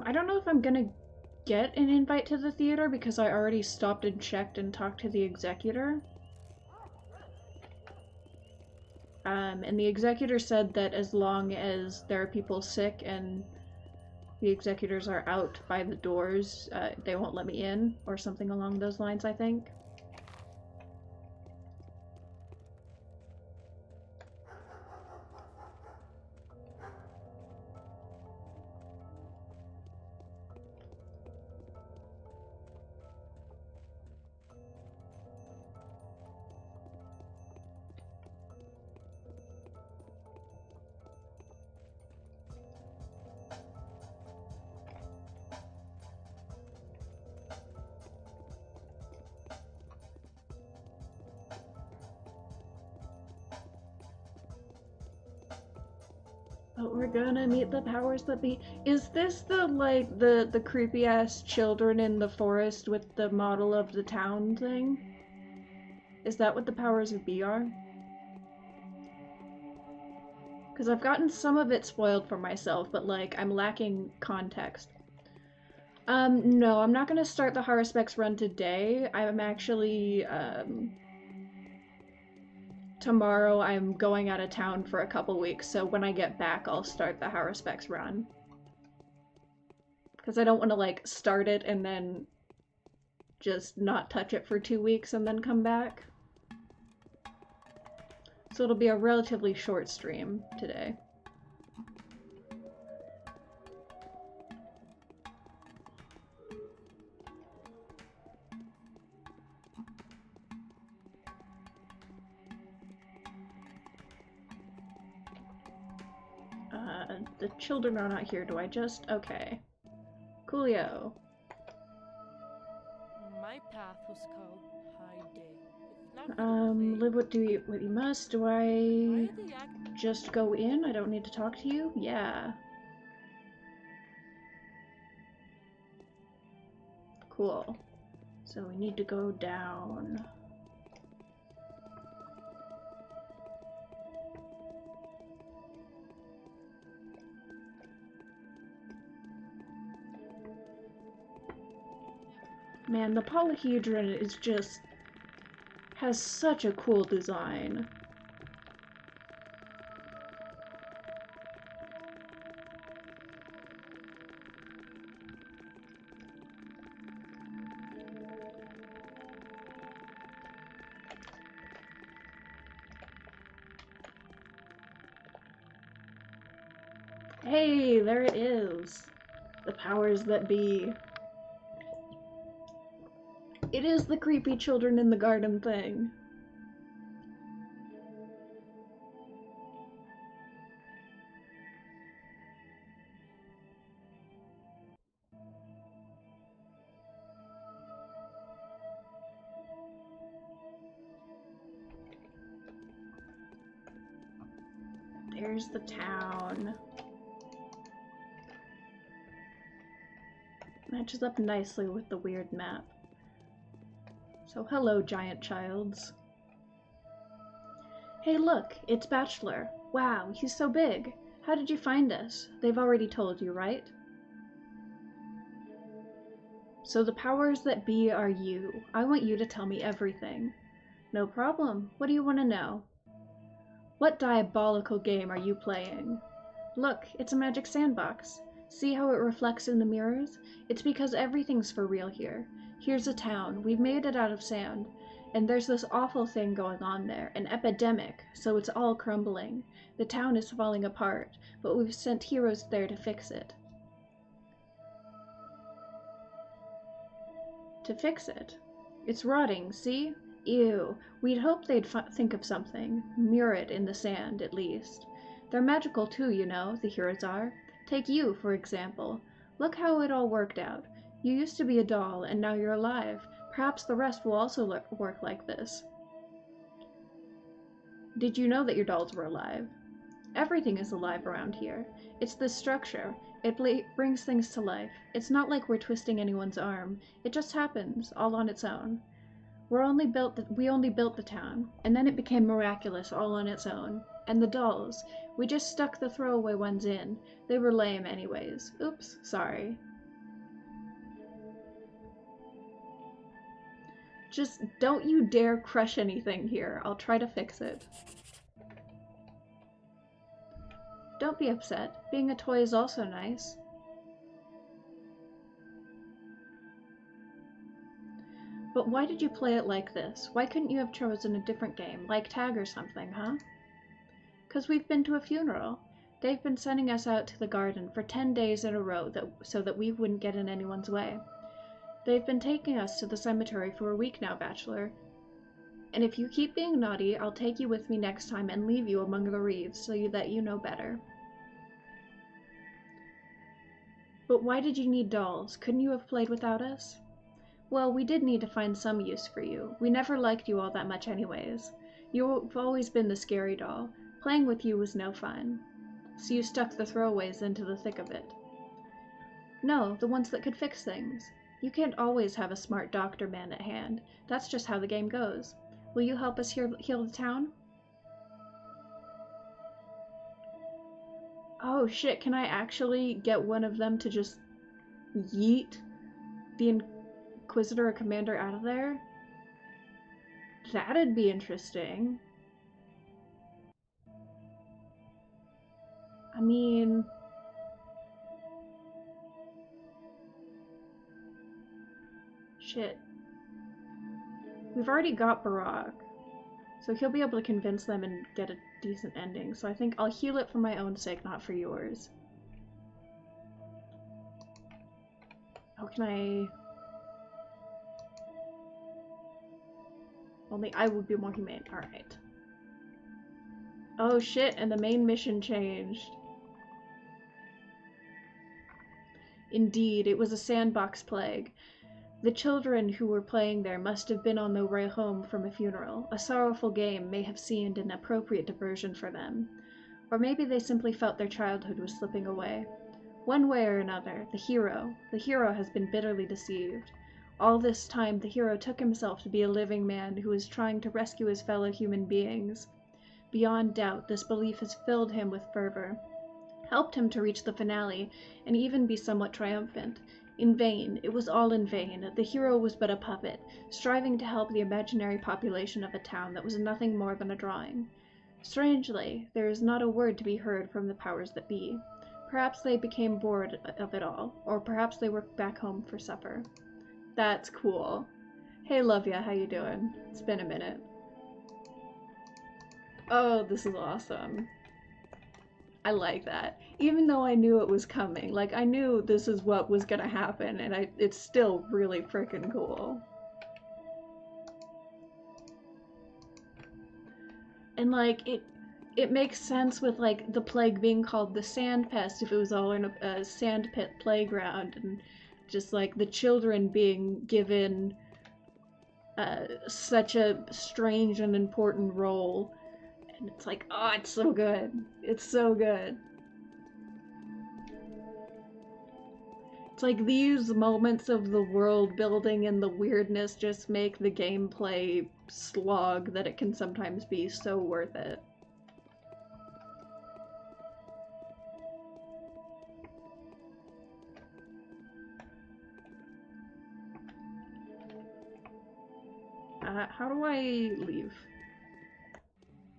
I don't know if I'm gonna get an invite to the theater because I already stopped and checked and talked to the executor. And the executor said that as long as there are people sick and the executors are out by the doors, they won't let me in, or something along those lines, I think. But we're gonna meet the powers that be. Is this the, like, the creepy ass children in the forest with the model of the town thing? Is that what the powers that be are? Because I've gotten some of it spoiled for myself, but, like, I'm lacking context. No, I'm not gonna start the horror specs run today. I'm actually, tomorrow I'm going out of town for a couple weeks, so when I get back I'll start the horror specs run. Because I don't want to, like, start it and then just not touch it for 2 weeks and then come back. So it'll be a relatively short stream today. The children are not here. Do I just... Okay. Coolio. My path was called High Day. If not for the Live plague, what you must. Do I why are they just go in? I don't need to talk to you? Yeah. Cool. So we need to go down. Man, the polyhedron is just... has such a cool design. Hey, there it is. The powers that be. It is the creepy children in the garden thing. There's the town. Matches up nicely with the weird map. So hello, giant childs. Hey look, it's Bachelor. Wow, he's so big. How did you find us? They've already told you, right? So the powers that be are you. I want you to tell me everything. No problem. What do you want to know? What diabolical game are you playing? Look, it's a magic sandbox. See how it reflects in the mirrors? It's because everything's for real here. Here's a town. We've made it out of sand. And there's this awful thing going on there, an epidemic, so it's all crumbling. The town is falling apart, but we've sent heroes there to fix it. To fix it? It's rotting, see? Ew. We'd hoped they'd think of something. Mirror it in the sand, at least. They're magical too, you know, the heroes are. Take you, for example. Look how it all worked out. You used to be a doll, and now you're alive. Perhaps the rest will also work like this. Did you know that your dolls were alive? Everything is alive around here. It's this structure. It brings things to life. It's not like we're twisting anyone's arm. It just happens, all on its own. We only built the town, and then it became miraculous all on its own. And the dolls, we just stuck the throwaway ones in. They were lame anyways. Oops, sorry. Just don't you dare crush anything here. I'll try to fix it. Don't be upset. Being a toy is also nice. But why did you play it like this? Why couldn't you have chosen a different game, like tag or something, huh? 'Cause we've been to a funeral. They've been sending us out to the garden for 10 days in a row so that we wouldn't get in anyone's way. They've been taking us to the cemetery for a week now, Bachelor. And if you keep being naughty, I'll take you with me next time and leave you among the reeds so that you know better. But why did you need dolls? Couldn't you have played without us? Well, we did need to find some use for you. We never liked you all that much anyways. You've always been the scary doll. Playing with you was no fun. So you stuck the throwaways into the thick of it. No, the ones that could fix things. You can't always have a smart doctor man at hand. That's just how the game goes. Will you help us heal the town? Oh shit, can I actually get one of them to just yeet the Inquisitor or Commander out of there? That'd be interesting. I mean... Shit. We've already got Barack, so he'll be able to convince them and get a decent ending, so I think I'll heal it for my own sake, not for yours. Oh, can I... Only I would be more humane. Alright. Oh shit, and the main mission changed. Indeed, it was a sandbox plague. The children who were playing there must have been on their way home from a funeral. A sorrowful game may have seemed an appropriate diversion for them. Or maybe they simply felt their childhood was slipping away. One way or another, the hero has been bitterly deceived. All this time, the hero took himself to be a living man who was trying to rescue his fellow human beings. Beyond doubt, this belief has filled him with fervor, helped him to reach the finale, and even be somewhat triumphant. In vain, it was all in vain. The hero was but a puppet, striving to help the imaginary population of a town that was nothing more than a drawing. Strangely, there is not a word to be heard from the powers that be. Perhaps they became bored of it all, or perhaps they were back home for supper. That's cool. Hey, love ya, how you doing? It's been a minute. Oh, this is awesome. I like that. Even though I knew it was coming, like, I knew this is what was gonna happen, and it's still really freaking cool. And, like, it makes sense with, like, the plague being called the Sand Pest if it was all in a sand pit playground, and just, like, the children being given such a strange and important role. And it's like, oh, it's so good. It's so good. It's like these moments of the world building and the weirdness just make the gameplay slog that it can sometimes be so worth it. How do I leave?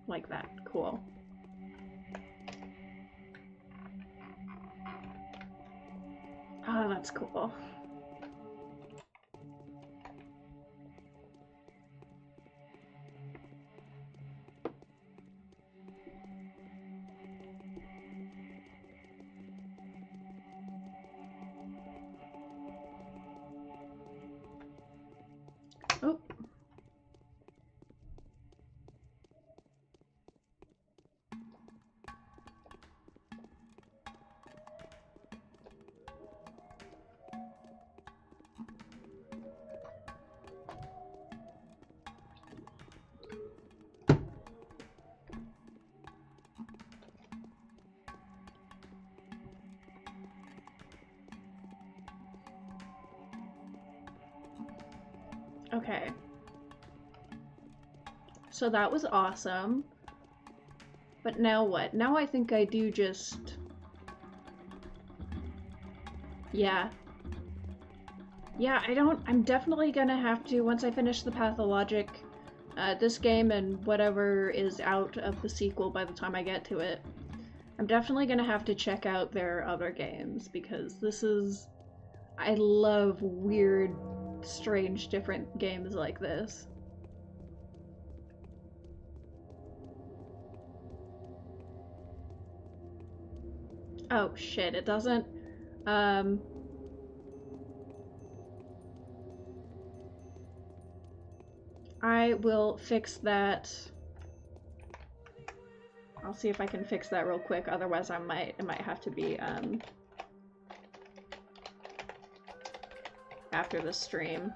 Like that. Cool. Oh, that's cool. Oh. Okay. So that was awesome. But now what? Now I think I do just... Yeah. Yeah, I'm definitely gonna have to, once I finish the Pathologic, this game and whatever is out of the sequel by the time I get to it, I'm definitely gonna have to check out their other games because this is... I love weird, strange, different games like this. Oh shit, it doesn't. I will fix that. I'll see if I can fix that real quick, otherwise it might have to be after the stream.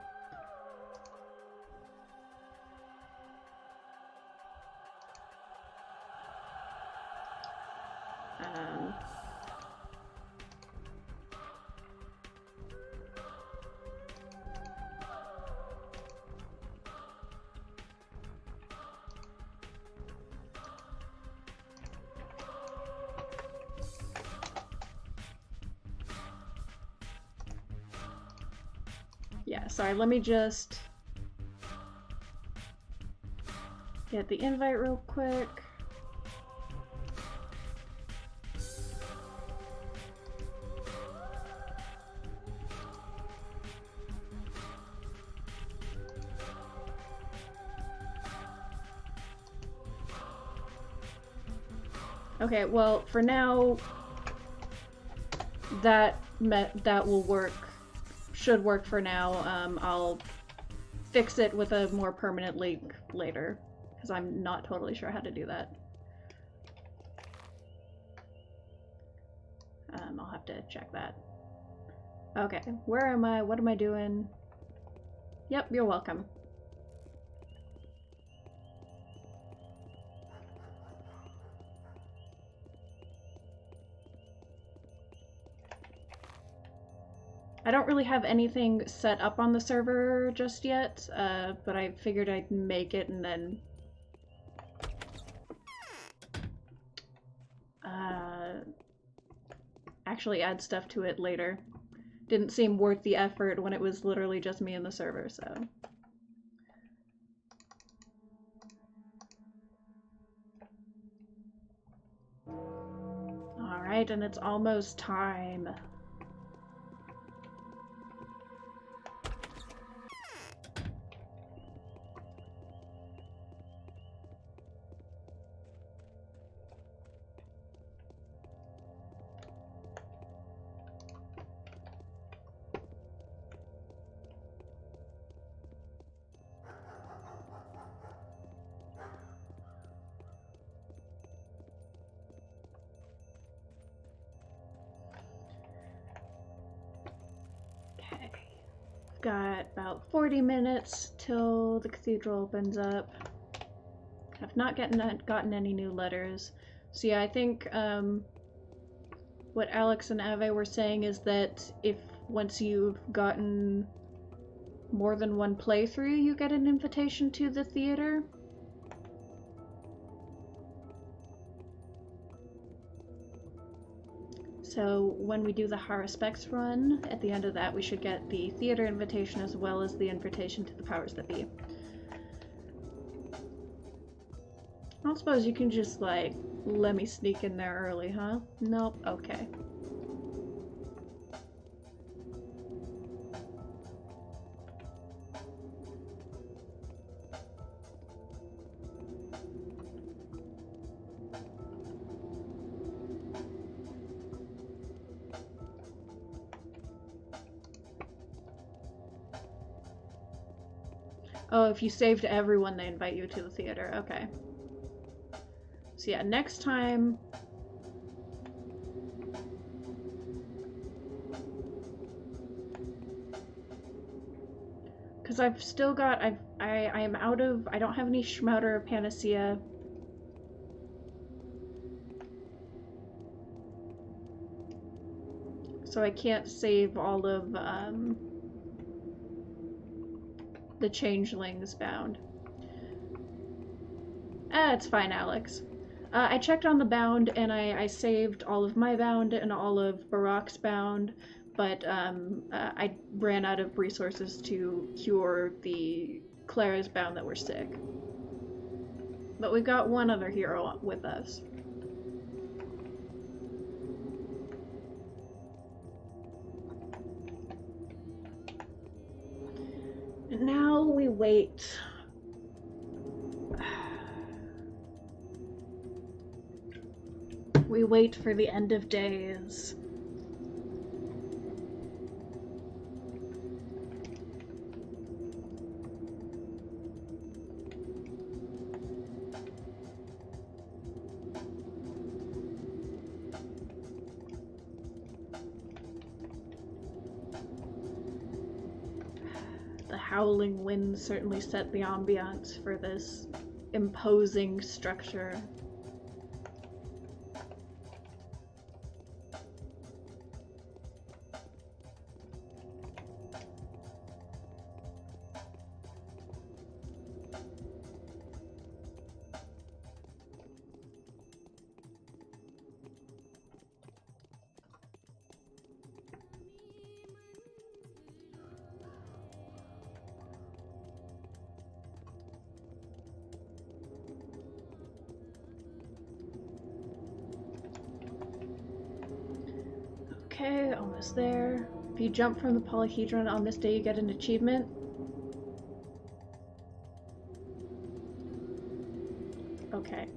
Yeah, sorry, let me just get the invite real quick. Okay, well, for now, that will work. Should work for now. I'll fix it with a more permanent link later, because I'm not totally sure how to do that. I'll have to check that. Okay, where am I? What am I doing? Yep, you're welcome. I don't really have anything set up on the server just yet, but I figured I'd make it and then actually add stuff to it later. Didn't seem worth the effort when it was literally just me and the server, so. Alright, and it's almost time. Got about 40 minutes till the cathedral opens up. I've not gotten any new letters. So yeah, I think what Alex and Ave were saying is that if once you've gotten more than one playthrough, you get an invitation to the theater. So when we do the Haruspex run, at the end of that we should get the theater invitation as well as the invitation to the powers that be. I don't suppose you can just, like, let me sneak in there early, huh? Nope, okay. Oh, if you save to everyone, they invite you to the theater. Okay. So yeah, next time... Because I've still got... I am out of... I don't have any Schmouter or Panacea. So I can't save all of, the Changelings bound. It's fine, Alex. I checked on the bound and I saved all of my bound and all of Barak's bound, but I ran out of resources to cure the Clara's bound that were sick. But we've got one other hero with us. And now we wait. We wait for the end of days. The howling wind certainly set the ambiance for this imposing structure. Okay, almost there. If you jump from the polyhedron on this day, you get an achievement. Okay,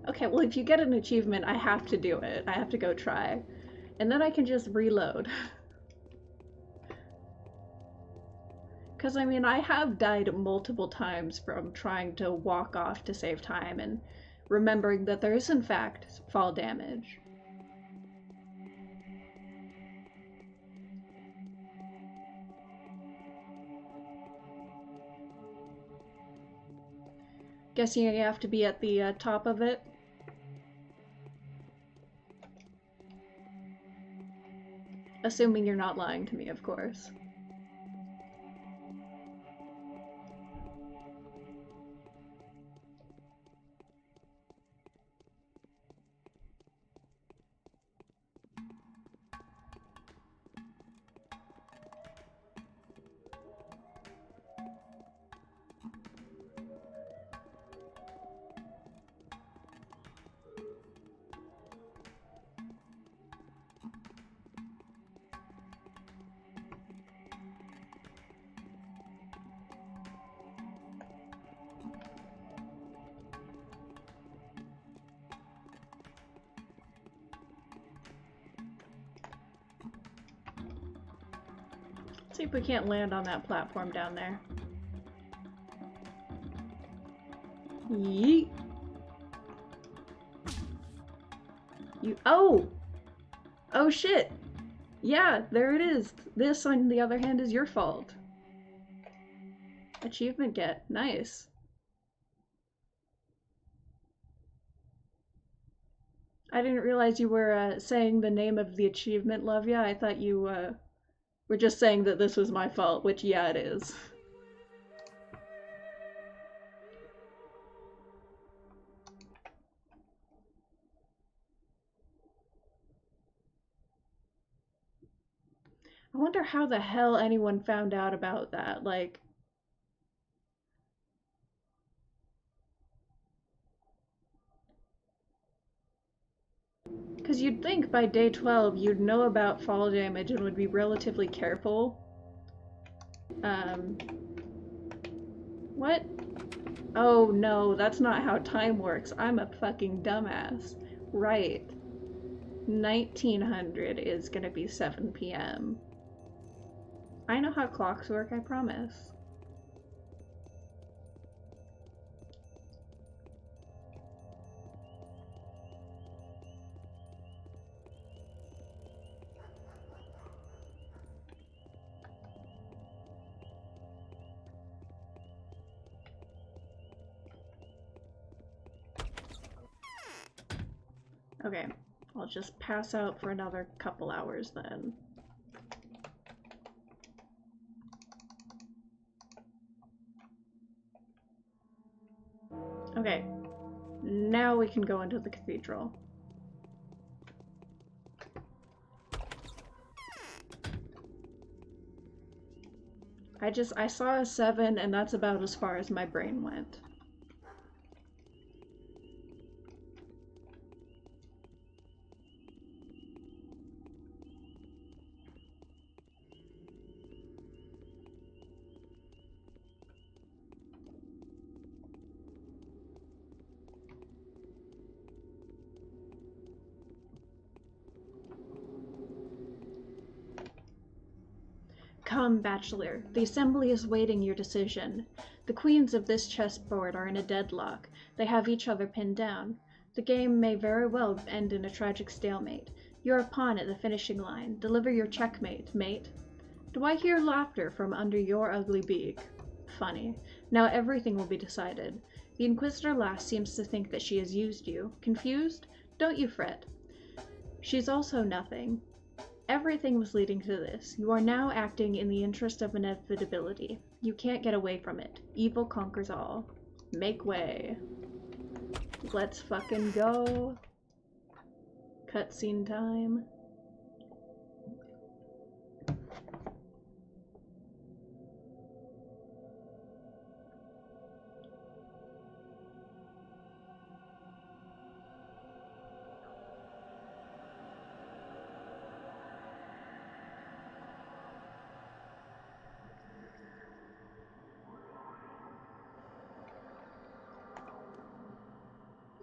okay, well, if you get an achievement, I have to do it. I have to go try. And then I can just reload. Because, I mean, I have died multiple times from trying to walk off to save time and remembering that there is, in fact, fall damage. Guessing you have to be at the top of it. Assuming you're not lying to me, of course. See if we can't land on that platform down there. Yeet. You— oh! Oh shit! Yeah, there it is. This, on the other hand, is your fault. Achievement get. Nice. I didn't realize you were saying the name of the achievement, Lovia. I thought you were just saying that this was my fault, which, yeah, it is. I wonder how the hell anyone found out about that, like... Because you'd think by day 12 you'd know about fall damage and would be relatively careful. What? Oh no, that's not how time works. I'm a fucking dumbass. Right. 1900 is gonna be 7 p.m. I know how clocks work, I promise. Okay, I'll just pass out for another couple hours then. Okay, now we can go into the cathedral. I saw a 7 and that's about as far as my brain went. Come, Bachelor, the assembly is waiting your decision. The queens of this chessboard are in a deadlock. They have each other pinned down. The game may very well end in a tragic stalemate. You're a pawn at the finishing line. Deliver your checkmate, mate. Do I hear laughter from under your ugly beak? Funny. Now everything will be decided. The Inquisitor lass seems to think that she has used you. Confused? Don't you fret. She's also nothing. Everything was leading to this. You are now acting in the interest of inevitability. You can't get away from it. Evil conquers all. Make way. Let's fucking go. Cutscene time.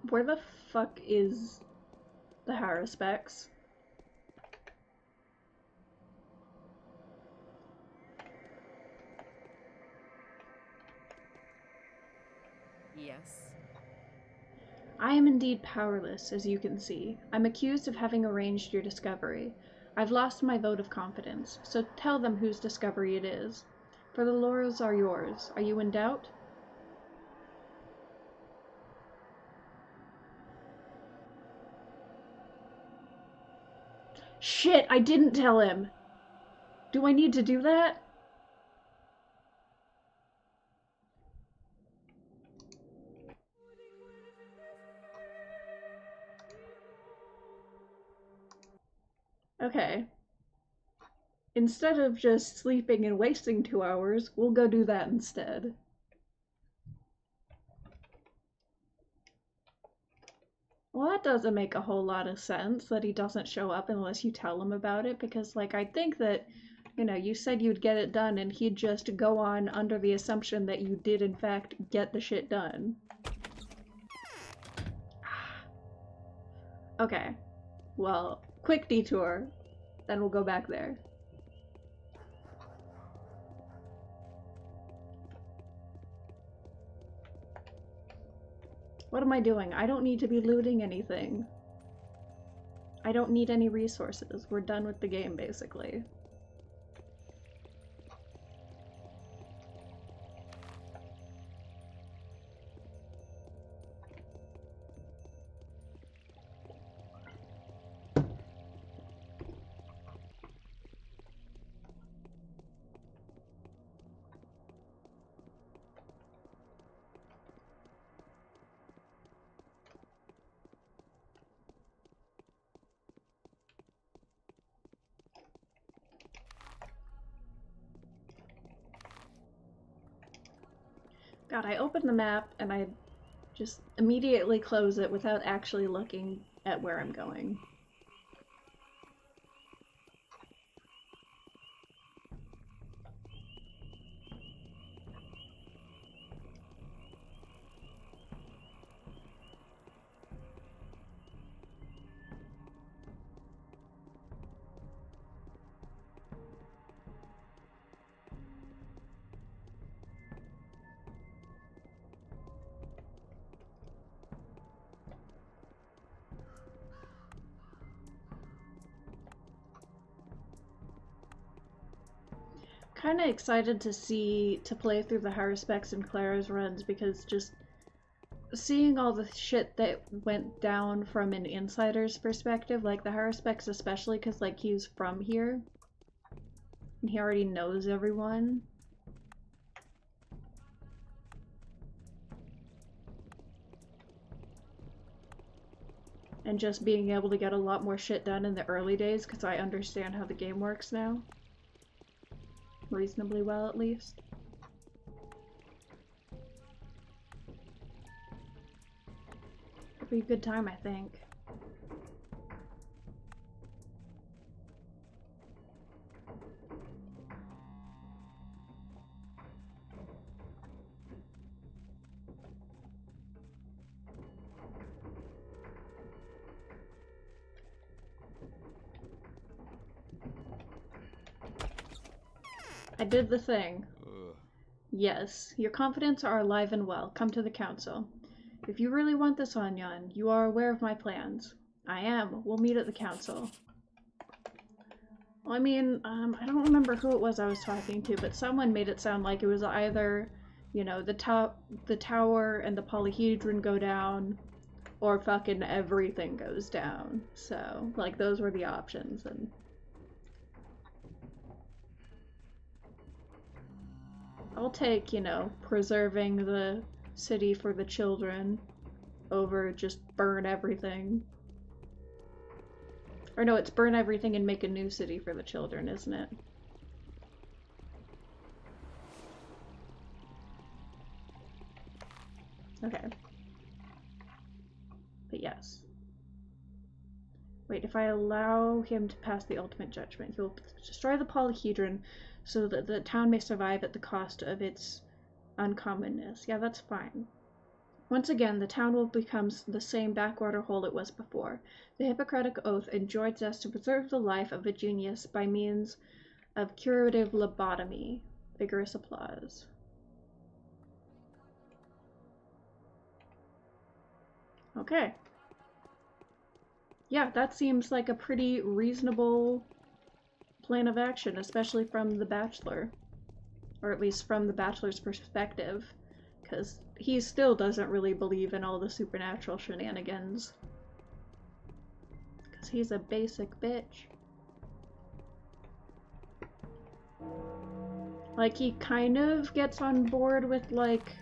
Where the fuck is the Haruspex? Yes. I am indeed powerless, as you can see. I'm accused of having arranged your discovery. I've lost my vote of confidence, so tell them whose discovery it is. For the laurels are yours. Are you in doubt? Shit, I didn't tell him! Do I need to do that? Okay. Instead of just sleeping and wasting 2 hours, we'll go do that instead. Well, that doesn't make a whole lot of sense that he doesn't show up unless you tell him about it, because, like, I think that, you know, you said you'd get it done and he'd just go on under the assumption that you did, in fact, get the shit done. Okay. Well, quick detour, then we'll go back there. What am I doing? I don't need to be looting anything. I don't need any resources. We're done with the game, basically. God, I open the map and I just immediately close it without actually looking at where I'm going. Kind of excited to play through the Haruspex and Clara's runs, because just seeing all the shit that went down from an insider's perspective, like the Haruspex especially, because like he's from here and he already knows everyone. And just being able to get a lot more shit done in the early days, because I understand how the game works now. Reasonably well, at least. It'll be a good time, I think. I did the thing. Ugh. Yes, your confidants are alive and well. Come to the council. If you really want this, Anyan, you are aware of my plans. I am. We'll meet at the council. Well, I mean, I don't remember who it was I was talking to, but someone made it sound like it was either, you know, the tower and the polyhedron go down, or fucking everything goes down. So, like, those were the options, and... I'll take, you know, preserving the city for the children over just burn everything. Or no, it's burn everything and make a new city for the children, isn't it? Okay. But yes. Wait, if I allow him to pass the ultimate judgment, he will destroy the polyhedron so that the town may survive at the cost of its uncommonness. Yeah, that's fine. Once again, the town will become the same backwater hole it was before. The Hippocratic Oath enjoins us to preserve the life of a genius by means of curative lobotomy. Vigorous applause. Okay. Yeah, that seems like a pretty reasonable plan of action, especially from the Bachelor. Or at least from the Bachelor's perspective. Because he still doesn't really believe in all the supernatural shenanigans. Because he's a basic bitch. Like, he kind of gets on board with, like,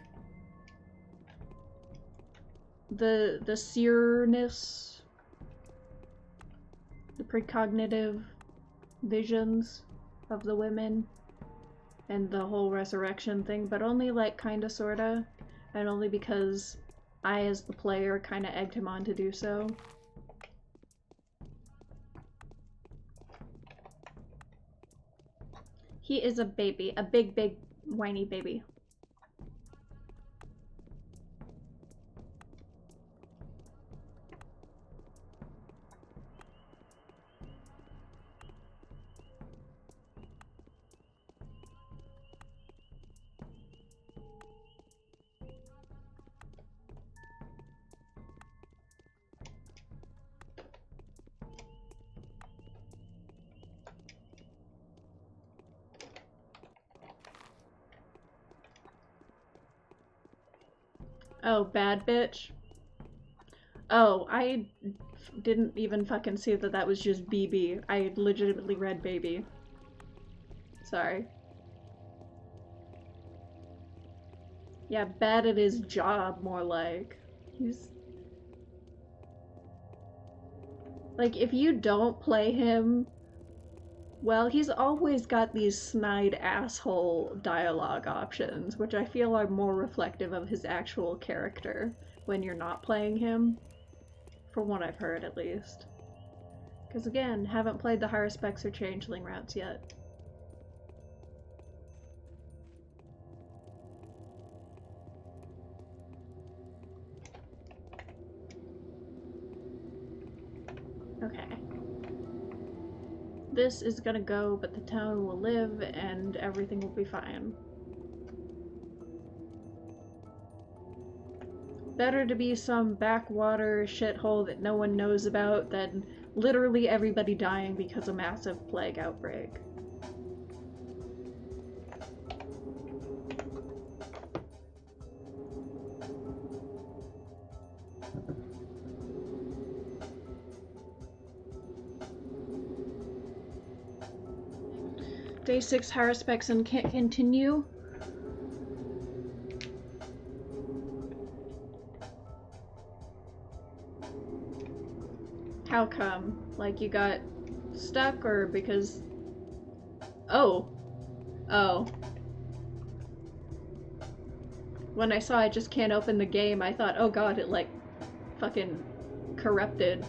the seerness, the precognitive visions of the women, and the whole resurrection thing, but only, like, kinda sorta, and only because I, as the player, kinda egged him on to do so. He is a baby, a big, whiny baby. Oh, bad bitch. Oh, I didn't even fucking see that that was just BB. I legitimately read baby. Sorry. Yeah, bad at his job, more like. He's... Like, if you don't play him, well, he's always got these snide asshole dialogue options, which I feel are more reflective of his actual character when you're not playing him. From what I've heard, at least. Because again, haven't played the higher specs or changeling routes yet. Okay. This is gonna go, but the town will live and everything will be fine. Better to be some backwater shithole that no one knows about than literally everybody dying because of a massive plague outbreak. Day 6 higher specs and can't continue. How come? Like, you got stuck, or because... Oh. Oh. When I saw I just can't open the game, I thought, oh god, it, like, fucking corrupted.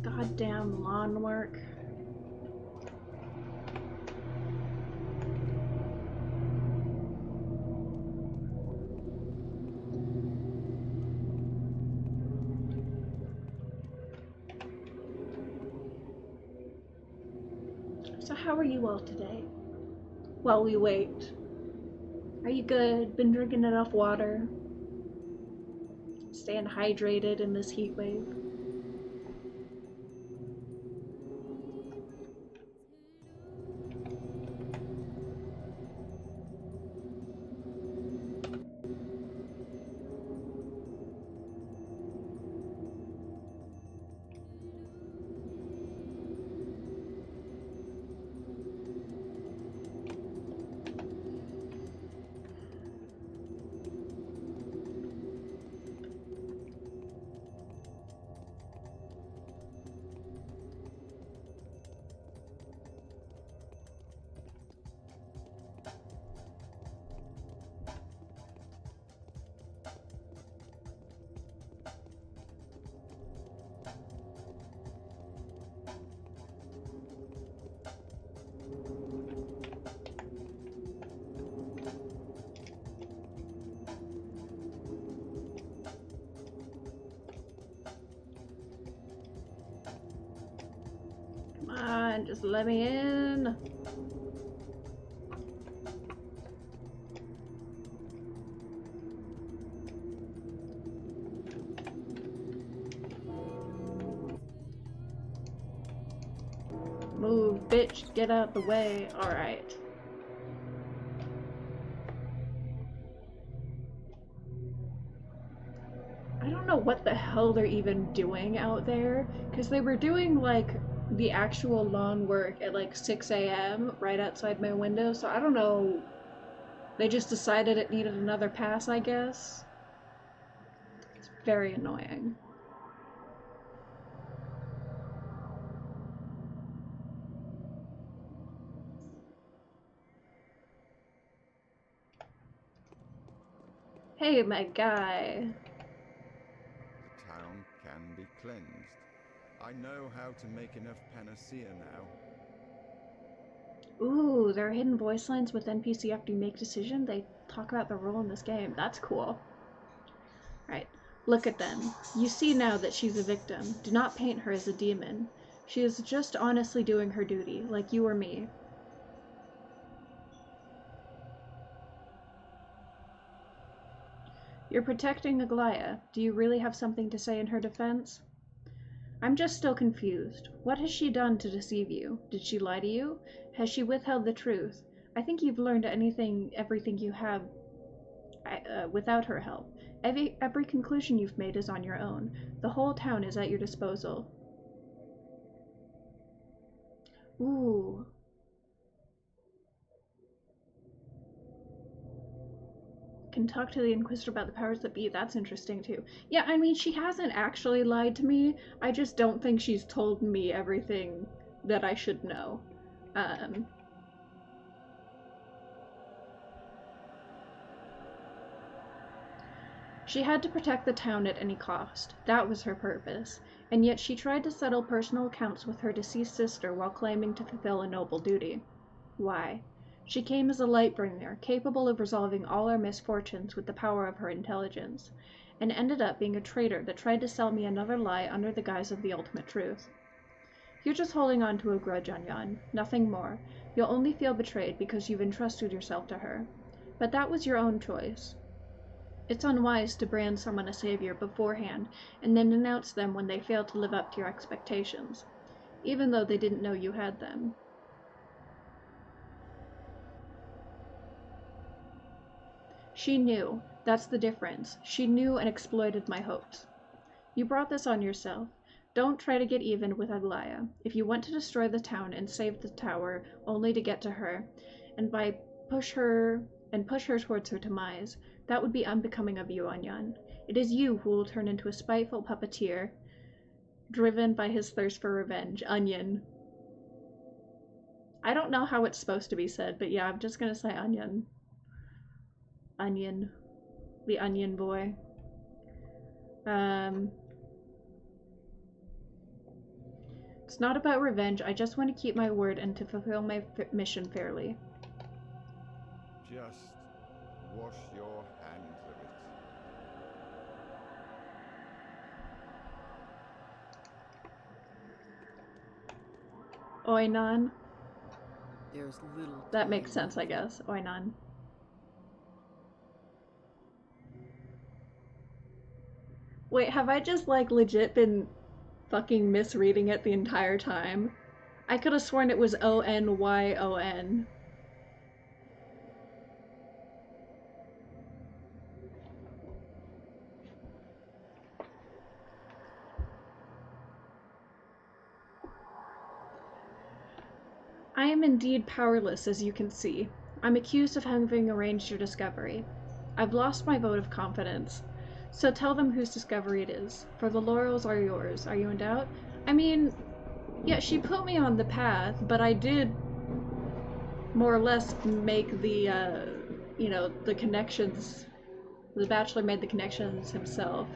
Goddamn lawn work. So how are you all today? While we wait. Are you good? Been drinking enough water? Staying hydrated in this heat wave? Come on, just let me in. Move, bitch, get out the way. Alright. I don't know what the hell they're even doing out there, because they were doing, like, the actual lawn work at, like, 6 a.m. right outside my window, so I don't know. They just decided it needed another pass, I guess. It's very annoying. Hey, my guy. The town can be cleansed. I know how to make enough panacea now. Ooh, there are hidden voice lines with NPC after you make decision. They talk about their role in this game. That's cool. Right. Look at them. You see now that she's a victim. Do not paint her as a demon. She is just honestly doing her duty, like you or me. You're protecting Aglaya. Do you really have something to say in her defense? I'm just still confused. What has she done to deceive you? Did she lie to you? Has she withheld the truth? I think you've learned everything you have without her help. Every conclusion you've made is on your own. The whole town is at your disposal. Ooh. Can talk to the Inquisitor about the powers that be. That's interesting too. Yeah, I mean, she hasn't actually lied to me. I just don't think she's told me everything that I should know. She had to protect the town at any cost. That was her purpose. And yet she tried to settle personal accounts with her deceased sister while claiming to fulfill a noble duty. Why? She came as a light-bringer, capable of resolving all our misfortunes with the power of her intelligence, and ended up being a traitor that tried to sell me another lie under the guise of the ultimate truth. You're just holding on to a grudge, Anyan, nothing more. You'll only feel betrayed because you've entrusted yourself to her. But that was your own choice. It's unwise to brand someone a savior beforehand and then denounce them when they fail to live up to your expectations, even though they didn't know you had them. She knew. That's the difference. She knew and exploited my hopes. You brought this on yourself. Don't try to get even with Aglaya. If you want to destroy the town and save the tower only to get to her, and push her towards her demise, that would be unbecoming of you, Anyan. It is you who will turn into a spiteful puppeteer, driven by his thirst for revenge. Onion. I don't know how it's supposed to be said, but yeah, I'm just gonna say onion. Onion. The onion boy. It's not about revenge. I just want to keep my word and to fulfill my mission fairly. Just wash your hands of it. Oinon. There's little That time makes sense, I left. guess. Why none? Wait, have I just, like, legit been fucking misreading it the entire time? I could have sworn it was Onyon. I am indeed powerless, as you can see. I'm accused of having arranged your discovery. I've lost my vote of confidence. So tell them whose discovery it is, for the laurels are yours. Are you in doubt? I mean, yeah, she put me on the path, but I did more or less make the, the connections. The Bachelor made the connections himself.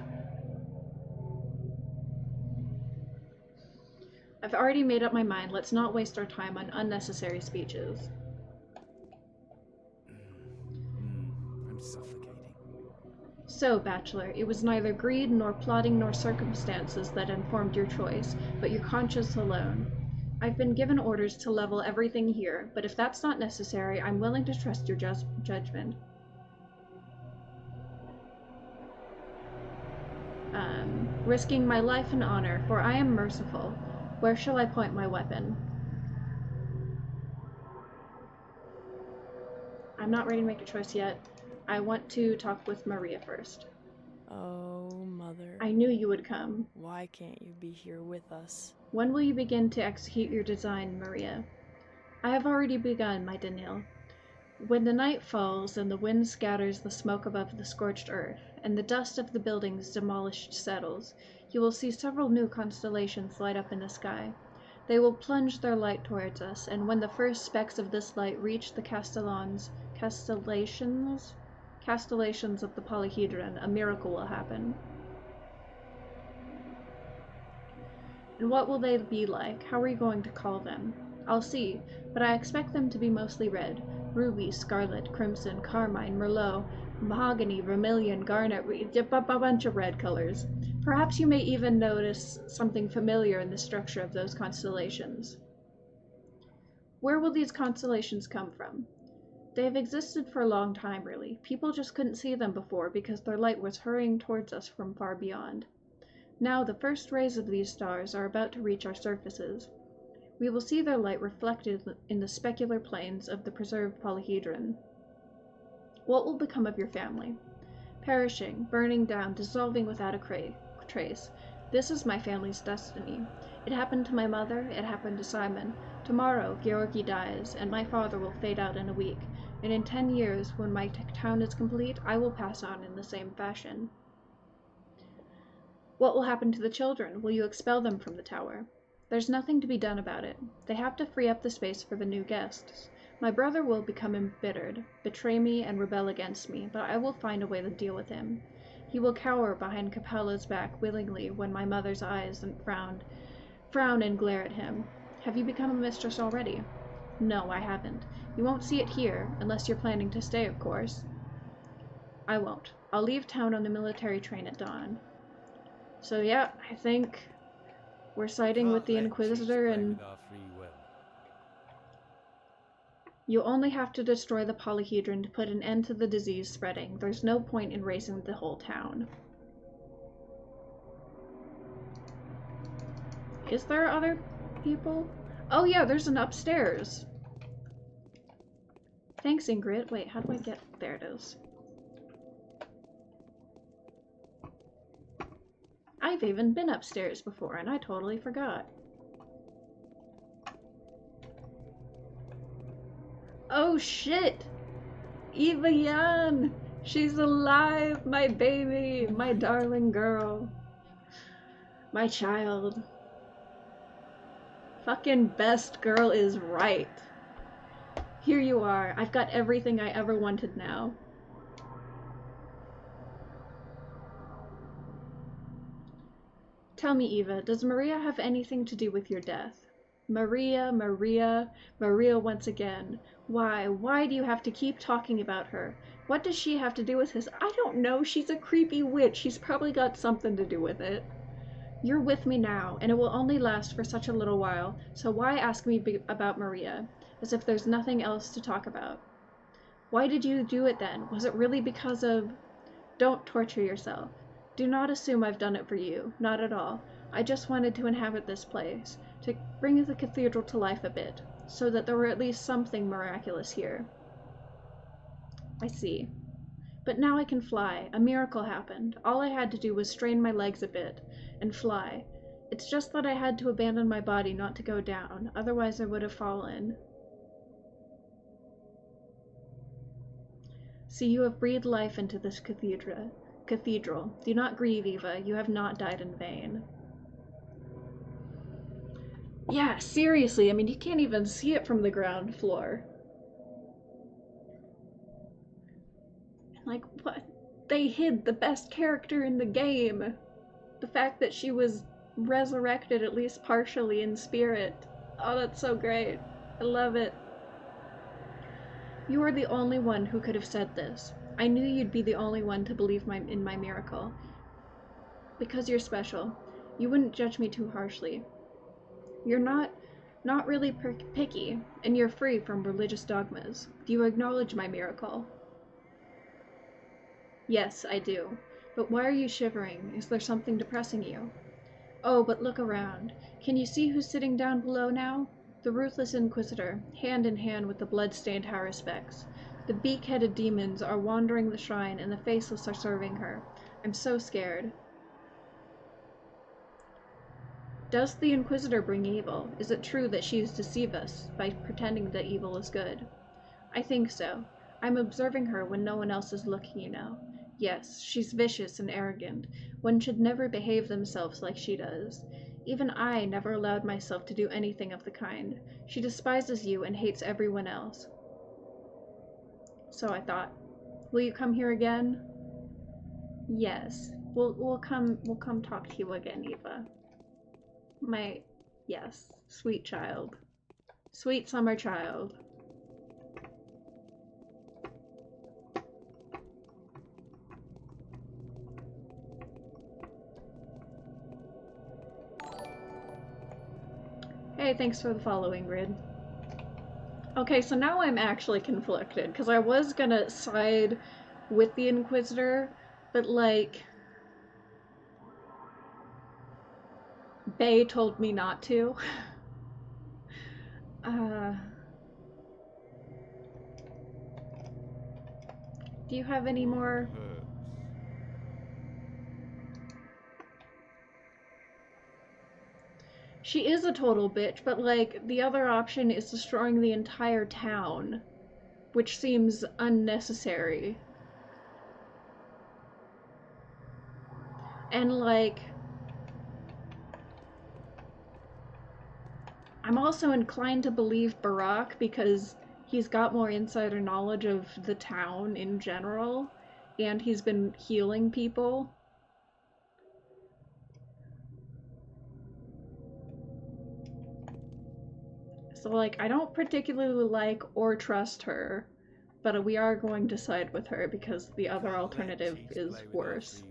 I've already made up my mind. Let's not waste our time on unnecessary speeches. I'm suffocating. So, Bachelor, it was neither greed nor plotting nor circumstances that informed your choice, but your conscience alone. I've been given orders to level everything here, but if that's not necessary, I'm willing to trust your judgment. Risking my life and honor, for I am merciful. Where shall I point my weapon? I'm not ready to make a choice yet. I want to talk with Maria first. Oh, Mother. I knew you would come. Why can't you be here with us? When will you begin to execute your design, Maria? I have already begun, my Daniel. When the night falls and the wind scatters the smoke above the scorched earth, and the dust of the buildings demolished settles, you will see several new constellations light up in the sky. They will plunge their light towards us, and when the first specks of this light reach the constellations of the polyhedron, a miracle will happen. And what will they be like? How are you going to call them? I'll see, but I expect them to be mostly red. Ruby, scarlet, crimson, carmine, merlot, mahogany, vermilion, garnet, a bunch of red colors. Perhaps you may even notice something familiar in the structure of those constellations. Where will these constellations come from? They have existed for a long time, really. People just couldn't see them before because their light was hurrying towards us from far beyond. Now the first rays of these stars are about to reach our surfaces. We will see their light reflected in the specular planes of the preserved polyhedron. What will become of your family? Perishing, burning down, dissolving without a trace. This is my family's destiny. It happened to my mother, it happened to Simon. Tomorrow, Georgi dies, and my father will fade out in a week. And in 10 years, when my town is complete, I will pass on in the same fashion. What will happen to the children? Will you expel them from the tower? There's nothing to be done about it. They have to free up the space for the new guests. My brother will become embittered, betray me, and rebel against me, but I will find a way to deal with him. He will cower behind Capella's back willingly when my mother's eyes frown and glare at him. Have you become a mistress already? No, I haven't. You won't see it here, unless you're planning to stay, of course. I won't. I'll leave town on the military train at dawn. So yeah, I think we're siding with the Inquisitor, and With our free will. you only have to destroy the polyhedron to put an end to the disease spreading. There's no point in raising the whole town. Is there other people? Oh yeah, there's an upstairs. Thanks, Ingrid. Wait, how do I get... There it is. I've even been upstairs before, and I totally forgot. Oh shit! Eva Yan! She's alive, my baby, my darling girl. My child. Fucking best girl is right. Here you are. I've got everything I ever wanted now. Tell me, Eva, does Maria have anything to do with your death? Maria, Maria, Maria once again. Why do you have to keep talking about her? What does she have to do with this? I don't know, she's a creepy witch. She's probably got something to do with it. You're with me now, and it will only last for such a little while, so why ask me about Maria? as if there's nothing else to talk about. Why did you do it then? Was it really because of... Don't torture yourself. Do not assume I've done it for you. Not at all. I just wanted to inhabit this place, to bring the cathedral to life a bit, so that there were at least something miraculous here. I see. But now I can fly. A miracle happened. All I had to do was strain my legs a bit and fly. It's just that I had to abandon my body not to go down, otherwise I would have fallen. See, you have breathed life into this cathedral. Do not grieve, Eva. You have not died in vain. Yeah, seriously. I mean, you can't even see it from the ground floor. Like, what? They hid the best character in the game. The fact that she was resurrected, at least partially, in spirit. Oh, that's so great. I love it. You are the only one who could have said this. I knew you'd be the only one to believe in my miracle. Because you're special. You wouldn't judge me too harshly. You're not really picky, and you're free from religious dogmas. Do you acknowledge my miracle? Yes, I do. But why are you shivering? Is there something depressing you? Oh, but look around. Can you see who's sitting down below now? The ruthless Inquisitor, hand in hand with the blood-stained Haruspecs. The beak-headed demons are wandering the shrine, and the faceless are serving her. I'm so scared. Does the Inquisitor bring evil? Is it true that she has deceived us by pretending that evil is good? I think so. I'm observing her when no one else is looking, you know. Yes, she's vicious and arrogant. One should never behave themselves like she does. Even I never allowed myself to do anything of the kind. She despises you and hates everyone else. So I thought, will you come here again? Yes. We'll come talk to you again, Eva. Yes, sweet child. Sweet summer child. Hey, thanks for the follow, Ingrid. Okay, so now I'm actually conflicted, because I was gonna side with the Inquisitor, but like... Bae told me not to. Do you have any more? She is a total bitch, but like, the other option is destroying the entire town, which seems unnecessary. And like, I'm also inclined to believe Barack because he's got more insider knowledge of the town in general, and he's been healing people. So, like, I don't particularly like or trust her, but we are going to side with her because the other alternative is worse.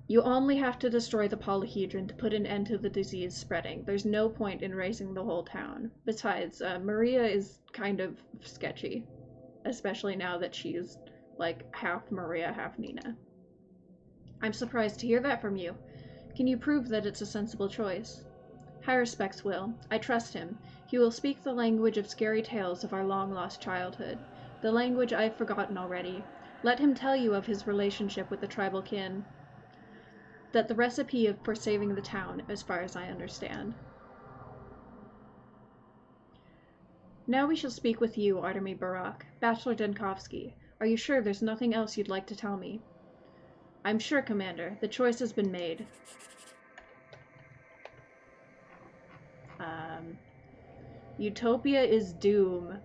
You only have to destroy the polyhedron to put an end to the disease spreading. There's no point in raising the whole town. Besides, Maria is kind of sketchy, especially now that she's, like, half Maria, half Nina. I'm surprised to hear that from you. Can you prove that it's a sensible choice? High respects, Will. I trust him. He will speak the language of scary tales of our long-lost childhood. The language I've forgotten already. Let him tell you of his relationship with the tribal kin. That the recipe for saving the town, as far as I understand. Now we shall speak with you, Artemy Barak, Bachelor Denkovsky. Are you sure there's nothing else you'd like to tell me? I'm sure, Commander. The choice has been made. Utopia is doom.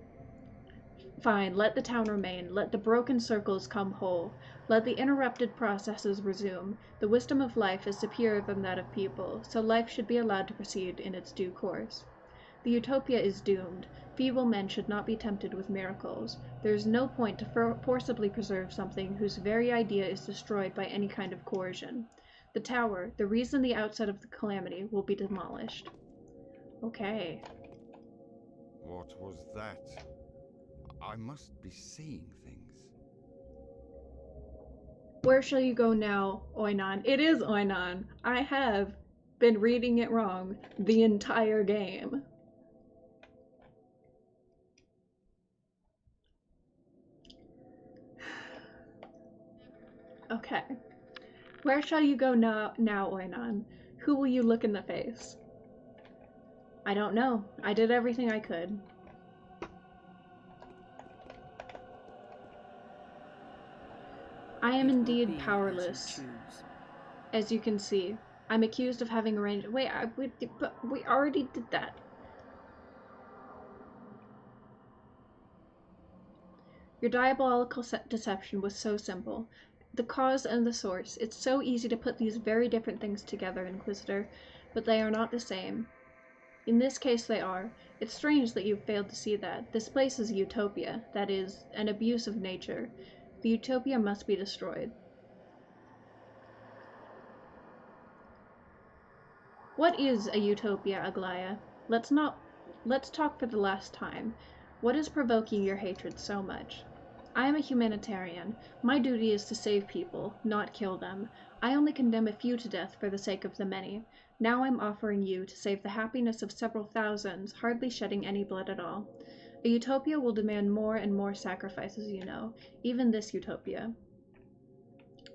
Fine, let the town remain. Let the broken circles come whole. Let the interrupted processes resume. The wisdom of life is superior than that of people, so life should be allowed to proceed in its due course. The utopia is doomed. Feeble men should not be tempted with miracles. There is no point to forcibly preserve something whose very idea is destroyed by any kind of coercion. The tower, the reason the outset of the calamity, will be demolished. Okay. What was that? I must be seeing things. Where shall you go now, Oinon? It is Oinon. I have been reading it wrong the entire game. Okay. Where shall you go now, Oinon? Who will you look in the face? I don't know. I did everything I could. I am It will indeed be as you powerless, choose. as you can see. I'm accused of having arranged— Wait, but we already did that. Your diabolical deception was so simple. The cause and the source. It's so easy to put these very different things together, Inquisitor, but they are not the same. In this case they are. It's strange that you've failed to see that. This place is a utopia, that is, an abuse of nature. The utopia must be destroyed. What is a utopia, Aglaya? Let's talk for the last time. What is provoking your hatred so much? I am a humanitarian. My duty is to save people, not kill them. I only condemn a few to death for the sake of the many. Now I'm offering you to save the happiness of several thousands, hardly shedding any blood at all. A utopia will demand more and more sacrifices, you know, even this utopia.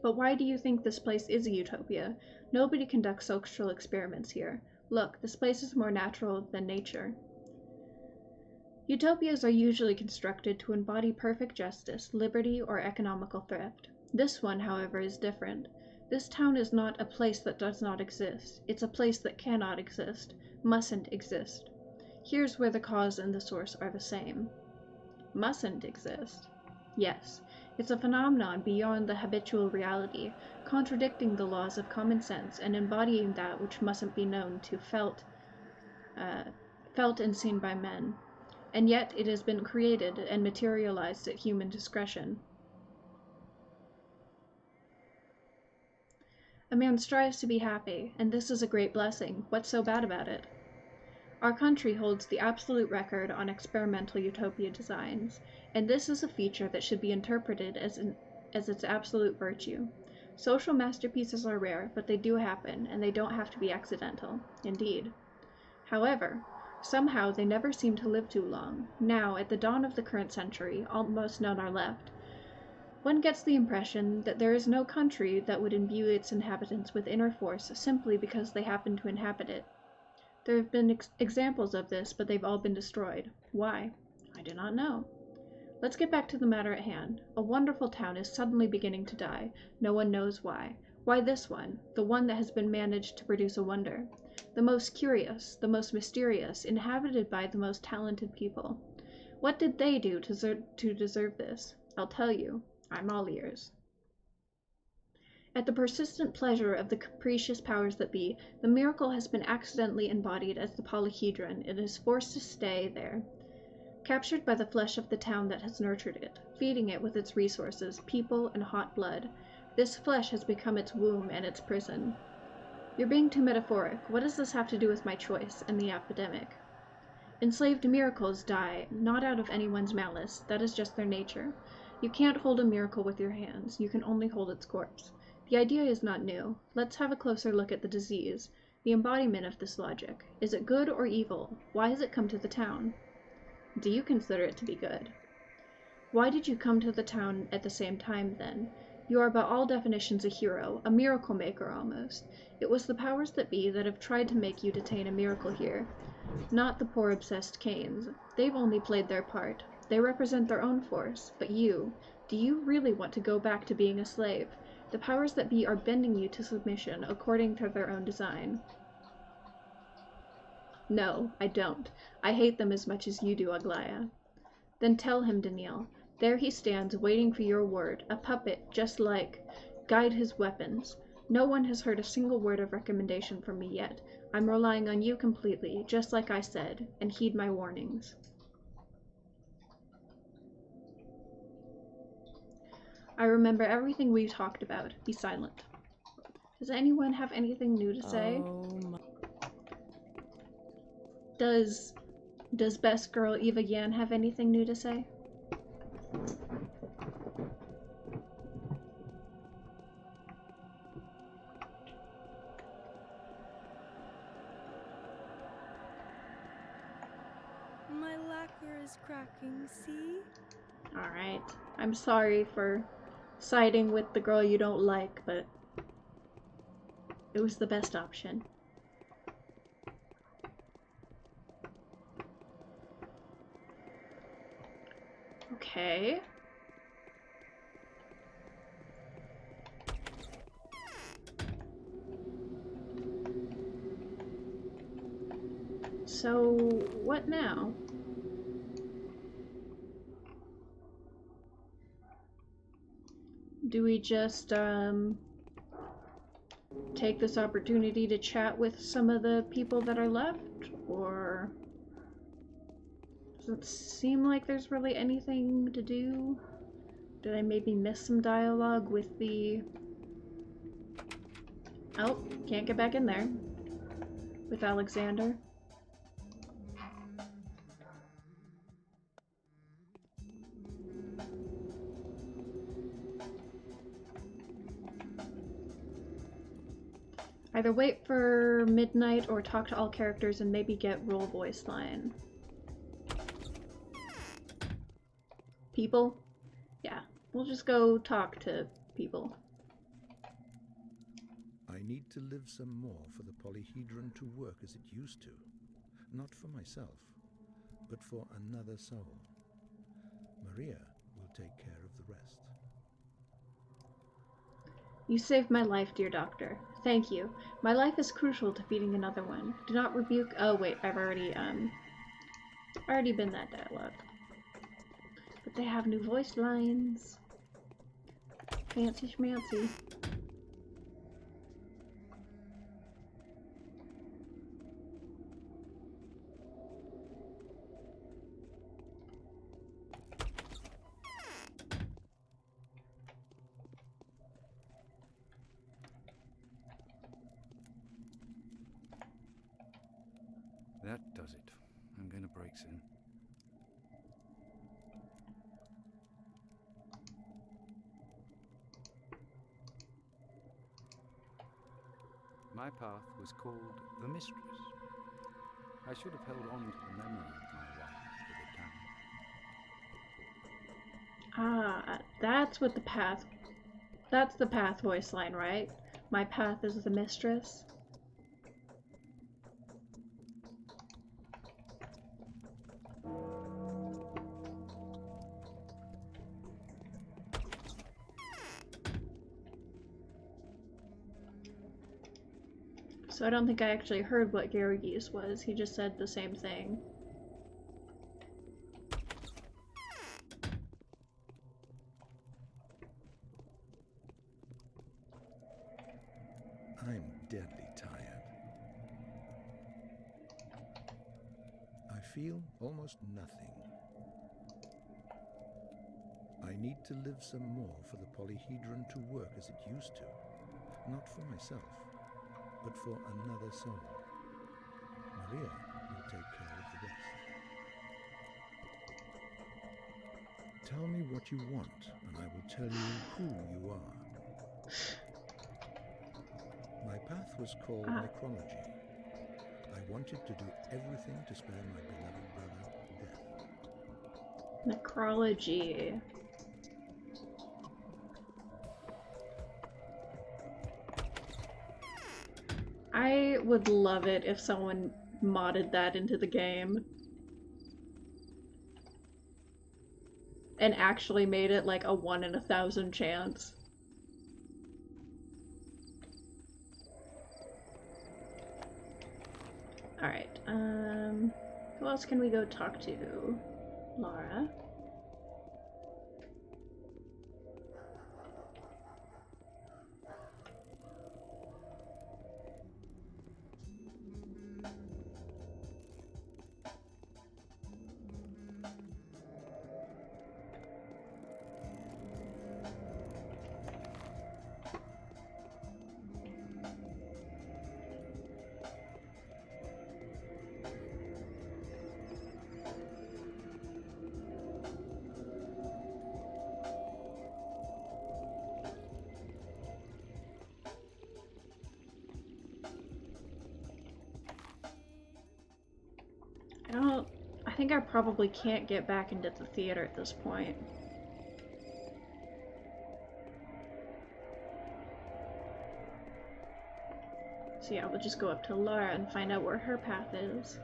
But why do you think this place is a utopia? Nobody conducts social experiments here. Look, this place is more natural than nature. Utopias are usually constructed to embody perfect justice, liberty, or economical thrift. This one, however, is different. This town is not a place that does not exist. It's a place that cannot exist, mustn't exist. Here's where the cause and the source are the same. Mustn't exist. Yes, it's a phenomenon beyond the habitual reality, contradicting the laws of common sense and embodying that which mustn't be known to felt and seen by men. And yet it has been created and materialized at human discretion. A man strives to be happy, and this is a great blessing. What's so bad about it? Our country holds the absolute record on experimental utopia designs, and this is a feature that should be interpreted as its absolute virtue. Social masterpieces are rare, but they do happen, and they don't have to be accidental. Indeed. However, somehow they never seem to live too long. Now, at the dawn of the current century, almost none are left. One gets the impression that there is no country that would imbue its inhabitants with inner force simply because they happen to inhabit it. There have been examples of this, but they've all been destroyed. Why? I do not know. Let's get back to the matter at hand. A wonderful town is suddenly beginning to die. No one knows why. Why this one, the one that has been managed to produce a wonder? The most curious, the most mysterious, inhabited by the most talented people. What did they do to deserve this? I'll tell you. I'm all ears. At the persistent pleasure of the capricious powers that be, the miracle has been accidentally embodied as the polyhedron and is forced to stay there, captured by the flesh of the town that has nurtured it, feeding it with its resources, people, and hot blood. This flesh has become its womb and its prison. You're being too metaphoric. What does this have to do with my choice and the epidemic? Enslaved miracles die, not out of anyone's malice. That is just their nature. You can't hold a miracle with your hands. You can only hold its corpse. The idea is not new. Let's have a closer look at the disease, the embodiment of this logic. Is it good or evil? Why has it come to the town? Do you consider it to be good? Why did you come to the town at the same time, then? You are by all definitions a hero, a miracle maker almost. It was the powers that be that have tried to make you detain a miracle here, not the poor obsessed Cains. They've only played their part. They represent their own force. But you, do you really want to go back to being a slave? The powers that be are bending you to submission according to their own design. No, I don't. I hate them as much as you do, Aglaya. Then tell him, Daniil. There he stands, waiting for your word, a puppet, just like. Guide his weapons. No one has heard a single word of recommendation from me yet. I'm relying on you completely, just like I said, and heed my warnings. I remember everything we talked about. Be silent. Does anyone have anything new to say? Oh my. Does Does best girl Eva Yan have anything new to say? My lacquer is cracking, see? Alright. I'm sorry for siding with the girl you don't like, but it was the best option. Okay. So, what now? Do we just, take this opportunity to chat with some of the people that are left? Or doesn't seem like there's really anything to do? Did I maybe miss some dialogue with the... Oh, can't get back in there. With Alexander. Either wait for midnight or talk to all characters and maybe get role voice line. People? Yeah, we'll just go talk to people. I need to live some more for the polyhedron to work as it used to. Not for myself, but for another soul. Maria will take care of the rest. You saved my life, dear doctor. Thank you. My life is crucial to feeding another one. Do not rebuke— oh wait, I've already been that dialogue. But they have new voice lines. Fancy schmancy. That does it. I'm gonna break soon. My path was called the Mistress. I should have held on to the memory of my wife for the town. Ah, that's what the path... That's the path voice line, right? My path is the mistress. So I don't think I actually heard what Garrigy's was. He just said the same thing. I'm deadly tired. I feel almost nothing. I need to live some more for the polyhedron to work as it used to. Not for myself, but for another soul. Maria will take care of the rest. Tell me what you want, and I will tell you who you are. My path was called necrology. I wanted to do everything to spare my beloved brother death. Necrology. I would love it if someone modded that into the game. And actually made it like a 1 in 1,000 chance. Alright, who else can we go talk to? Laura. I think I probably can't get back into the theater at this point. So yeah, we'll just go up to Lara and find out where her path is.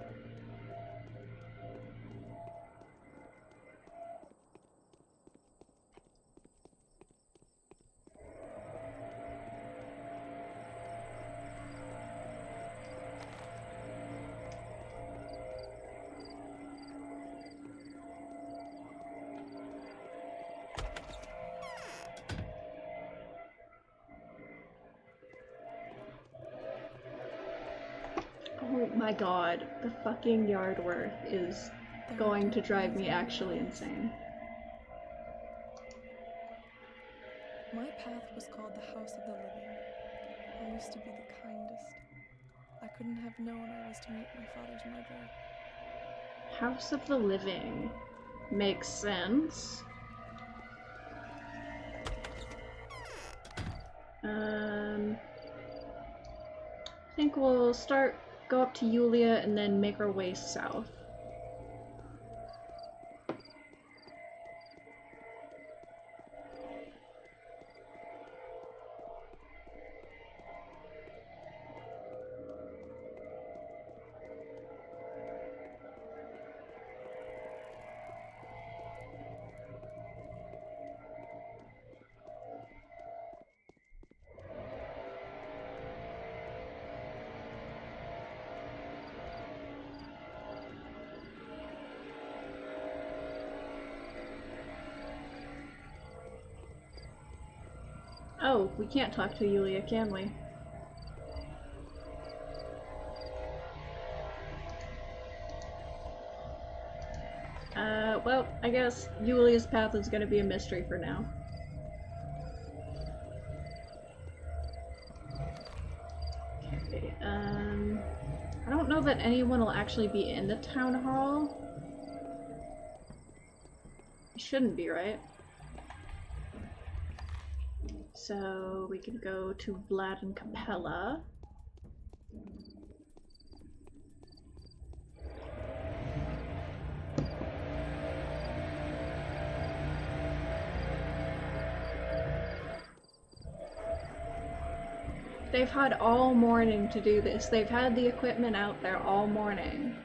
Oh my god, the fucking yard work is going to drive me actually insane. My path was called the House of the Living. I used to be the kindest. I couldn't have known I was to meet my father's murderer. House of the Living. Makes sense. I think we'll go up to Yulia and then make our way south. Oh, we can't talk to Yulia, can we? Well, I guess Yulia's path is gonna be a mystery for now. Okay, I don't know that anyone will actually be in the town hall. It shouldn't be, right? So we can go to Vlad and Capella. They've had all morning to do this. They've had the equipment out there all morning.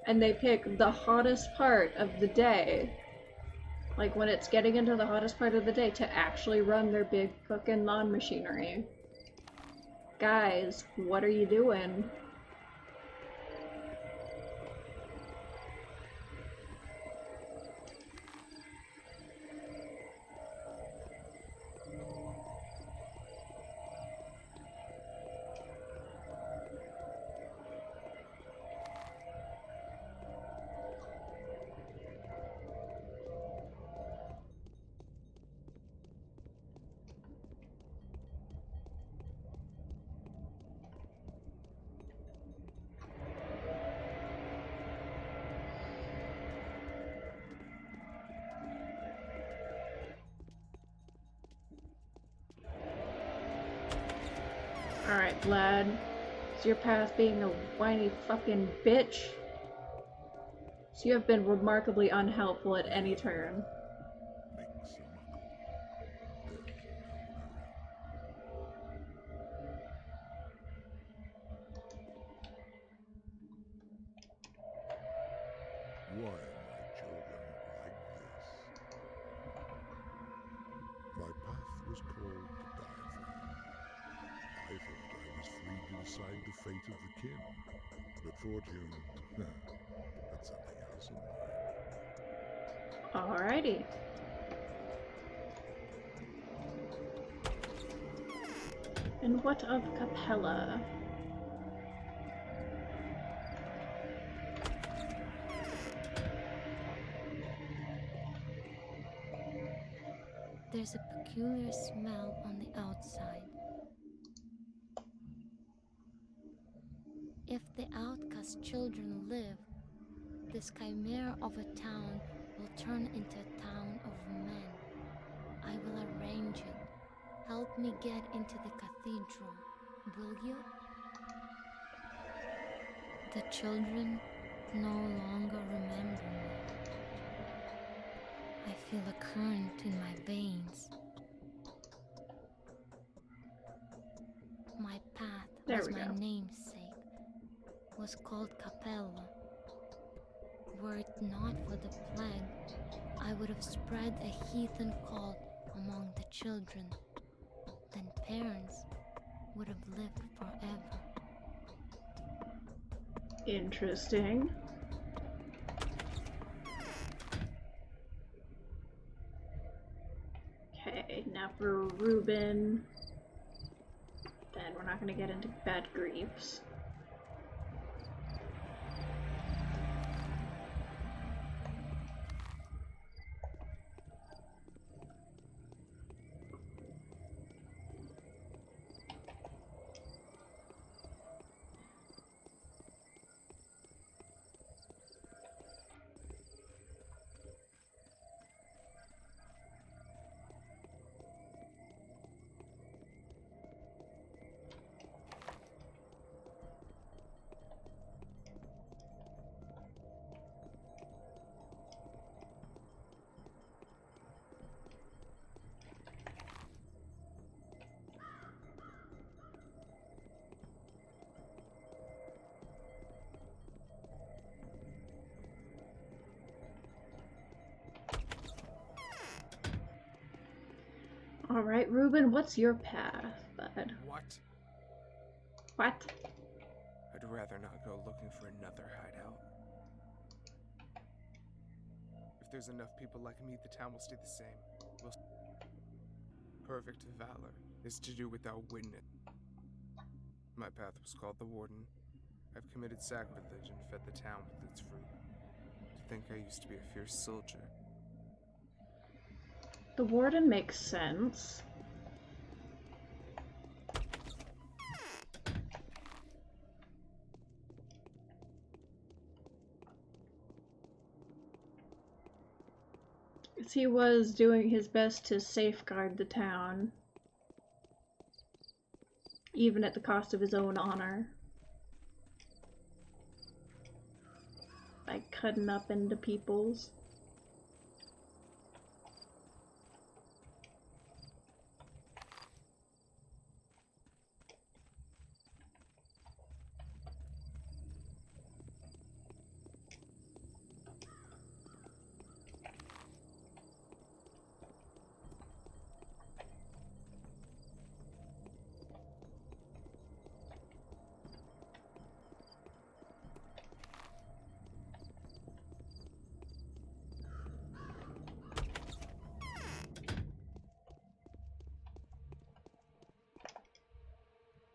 And they pick the hottest part of the day, like when it's getting into the hottest part of the day, to actually run their big fucking lawn machinery. Guys, what are you doing? Alright, Vlad. Is your path being a whiny fucking bitch? So you have been remarkably unhelpful at any turn. Why are my children like this? My path was called the diaphragm. I thought I was free to decide the fate of the kin. But fortune, that's something else in mind. Alrighty. And what of Capella? There's a peculiar smell on the outside. If the outcast children live, this chimera of a town will turn into a town of men. I will arrange it. Help me get into the cathedral, will you? The children know was we my go. namesake, was called Capella. Were it not for the plague, I would have spread a heathen cult among the children. Then parents would have lived forever. Interesting. Okay, now for Reuben. Then we're not going to get into bad griefs. Alright, Reuben, what's your path, bud? What? What? I'd rather not go looking for another hideout. If there's enough people like me, the town will stay the same. Perfect valor is to do without witness. My path was called the Warden. I've committed sacrilege and fed the town with its fruit. To think I used to be a fierce soldier. The Warden makes sense. He was doing his best to safeguard the town, even at the cost of his own honor, by cutting up into peoples.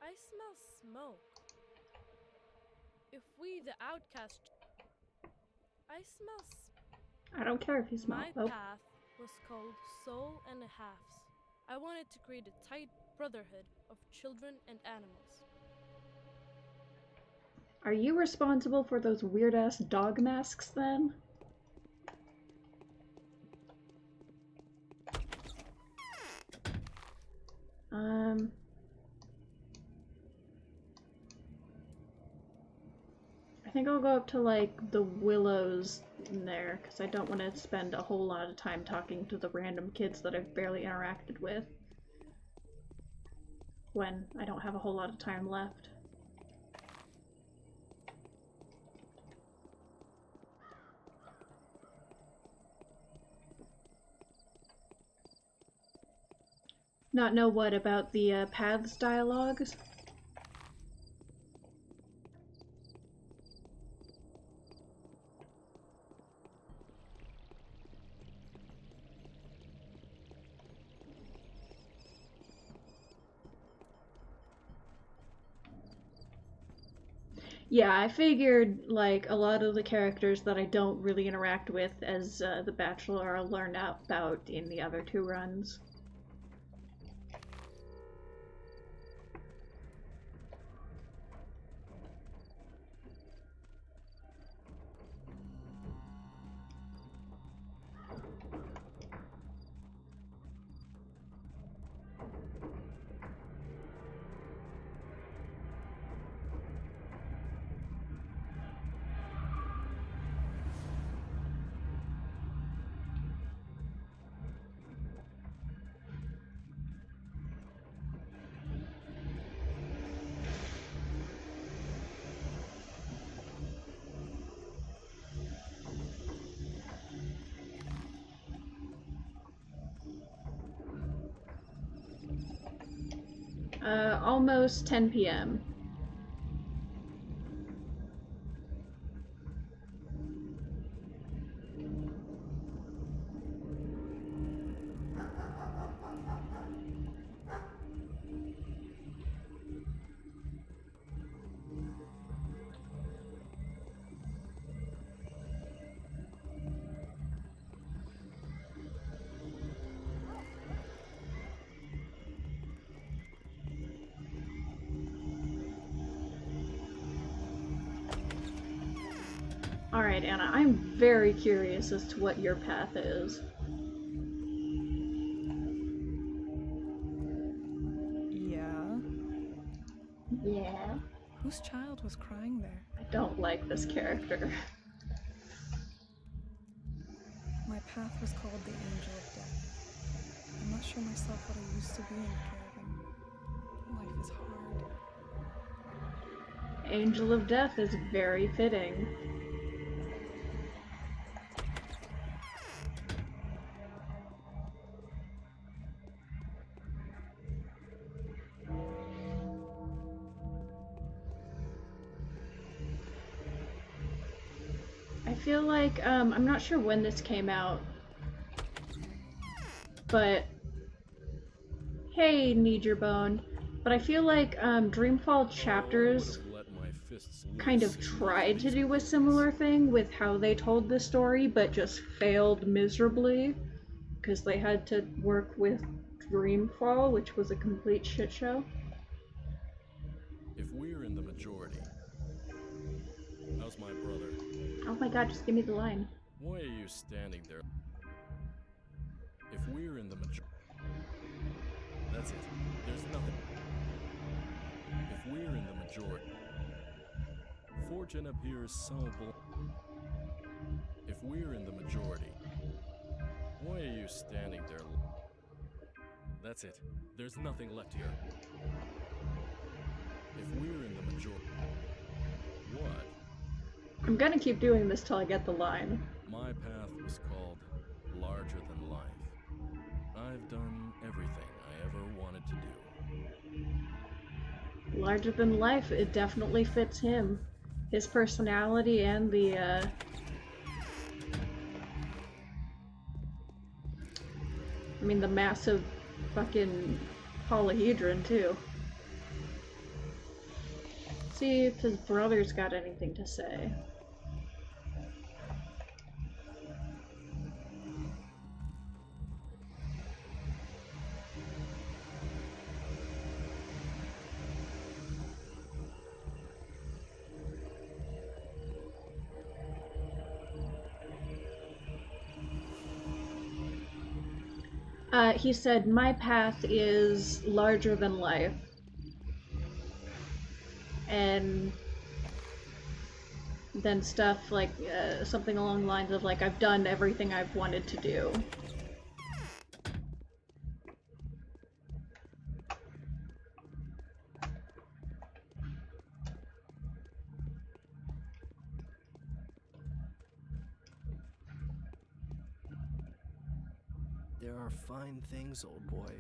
I smell smoke. If we, the outcast, I smell. I don't care if you smell. My path was called Soul and a Halves. I wanted to create a tight brotherhood of children and animals. Are you responsible for those weird-ass dog masks, then? I think I'll go up to, like, the willows in there, because I don't want to spend a whole lot of time talking to the random kids that I've barely interacted with when I don't have a whole lot of time left. Not know what about the paths dialogues? Yeah, I figured, like, a lot of the characters that I don't really interact with as the Bachelor I'll learn about in the other two runs. Almost 10 p.m. Alright, Anna, I'm very curious as to what your path is. Yeah? Yeah? Whose child was crying there? I don't like this character. My path was called the Angel of Death. I'm not sure myself what I used to be in the caravan. Life is hard. Angel of Death is very fitting. I feel like, I'm not sure when this came out, but hey, Need Your Bone. But I feel like Dreamfall Chapters kind of tried to do a similar thing with how they told the story, but just failed miserably because they had to work with Dreamfall, which was a complete shit show. If we're in the majority, how's my brother? Oh my god, just give me the line. Why are you standing there? If we're in the majority, that's it. There's nothing. If we're in the majority, fortune appears so If we're in the majority, why are you standing there? That's it. There's nothing left here. If we're in the majority, what? I'm gonna keep doing this till I get the line. My path was called larger than life. I've done everything I ever wanted to do. Larger than life, it definitely fits him. His personality and the, I mean, the massive fucking polyhedron, too. See if his brother's got anything to say. He said, my path is larger than life. And then stuff like, something along the lines of like, I've done everything I've wanted to do. There are fine things, old boy.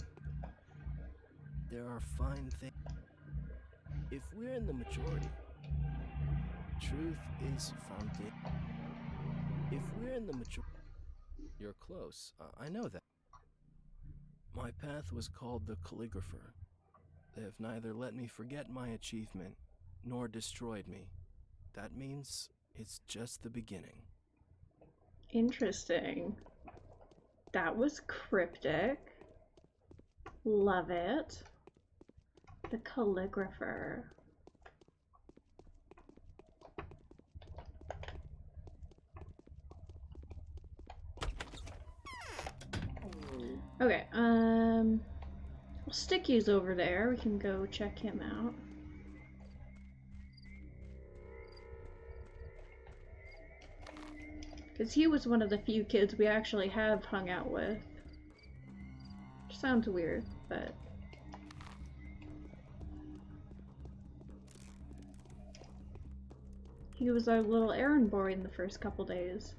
There are fine things. If we're in the majority, truth is founded. If we're in the majority, you're close. I know that. My path was called the Calligrapher. They have neither let me forget my achievement, nor destroyed me. That means it's just the beginning. Interesting. That was cryptic. Love it. The Calligrapher. Okay, well, Sticky's over there. We can go check him out. Because he was one of the few kids we actually have hung out with. Which sounds weird, but... he was our little errand boy in the first couple days.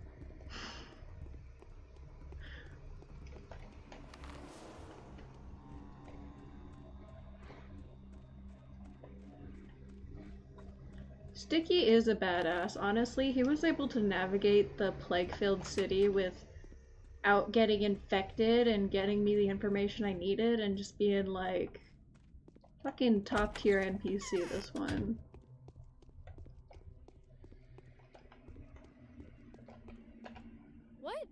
Sticky is a badass. Honestly, he was able to navigate the plague-filled city without getting infected and getting me the information I needed and just being like, fucking top tier NPC, this one. What?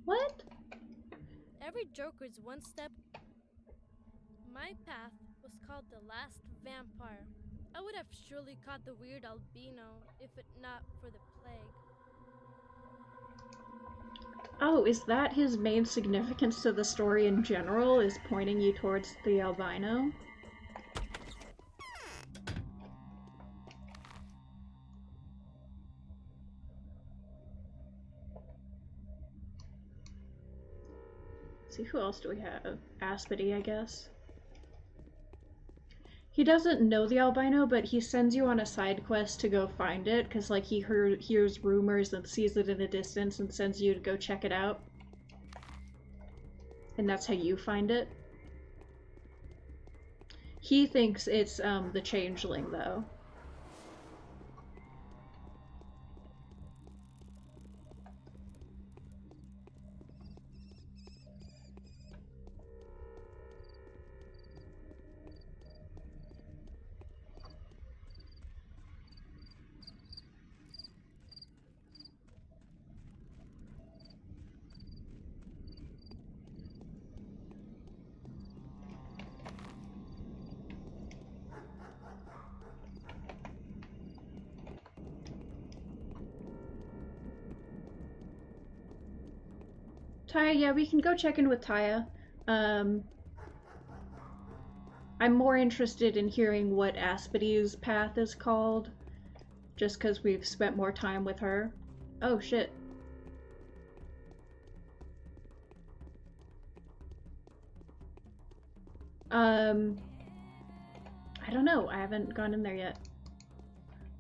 What? Every Joker's one step. My path was called the last vampire. I would have surely caught the weird albino if it not for the plague. Oh, is that his main significance to the story in general, is pointing you towards the albino? Let's see, who else do we have? Aspity, I guess. He doesn't know the albino, but he sends you on a side quest to go find it, because like he hears rumors and sees it in the distance and sends you to go check it out. And that's how you find it. He thinks it's the changeling, though. Taya, yeah, we can go check in with Taya. I'm more interested in hearing what Aspity's path is called, just because we've spent more time with her. Oh, shit. I don't know. I haven't gone in there yet.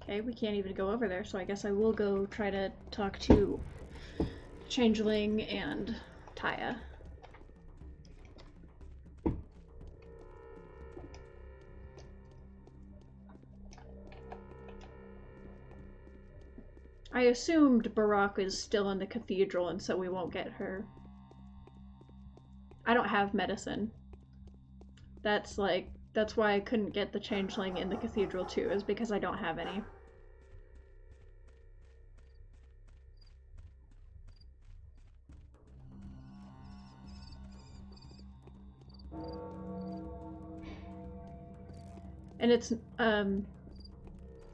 Okay, we can't even go over there, so I guess I will go try to talk to Changeling and Taya. I assumed Barak is still in the cathedral, and so we won't get her. I don't have medicine. That's why I couldn't get the Changeling in the cathedral too, is because I don't have any. And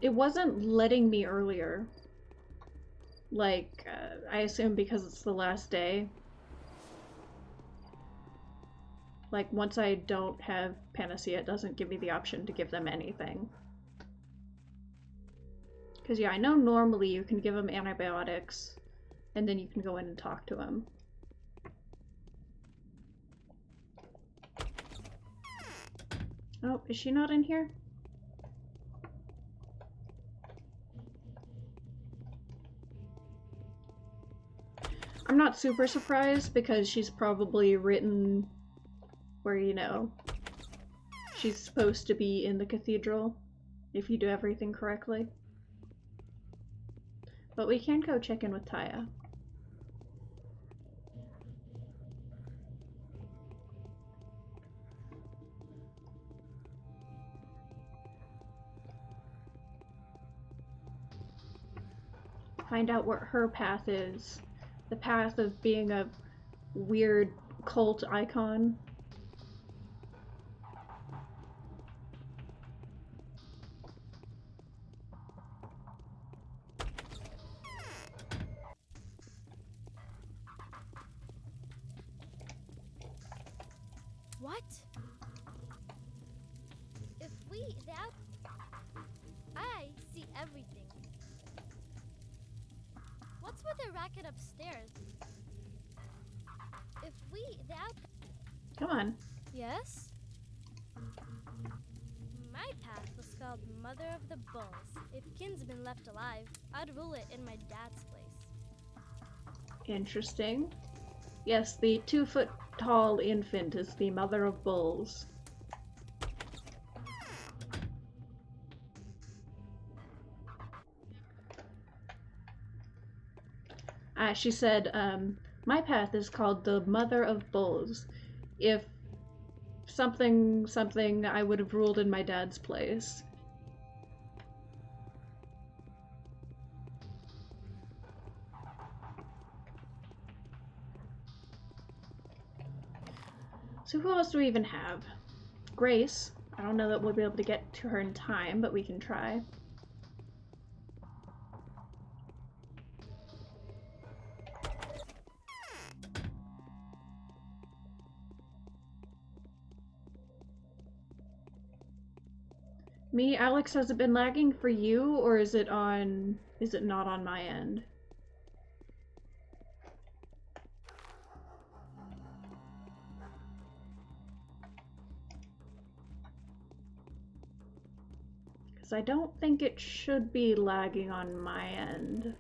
it wasn't letting me earlier. Like, I assume because it's the last day. Like, once I don't have Panacea, it doesn't give me the option to give them anything. Because, yeah, I know normally you can give them antibiotics, and then you can go in and talk to them. Oh, is she not in here? I'm not super surprised because she's probably written where, you know, she's supposed to be in the cathedral if you do everything correctly. But we can go check in with Taya. Find out what her path is. The path of being a weird cult icon. What? If we that I see everything. What's with the racket upstairs? If we that Come on. Yes? My path was called Mother of the Bulls. If Kin's been left alive, I'd rule it in my dad's place. Interesting. Yes, the 2-foot-tall infant is the mother of bulls. She said, my path is called the Mother of Bulls. If something, I would have ruled in my dad's place. So who else do we even have? Grace. I don't know that we'll be able to get to her in time, but we can try. Me, Alex, has it been lagging for you, or is it not on my end? Because I don't think it should be lagging on my end.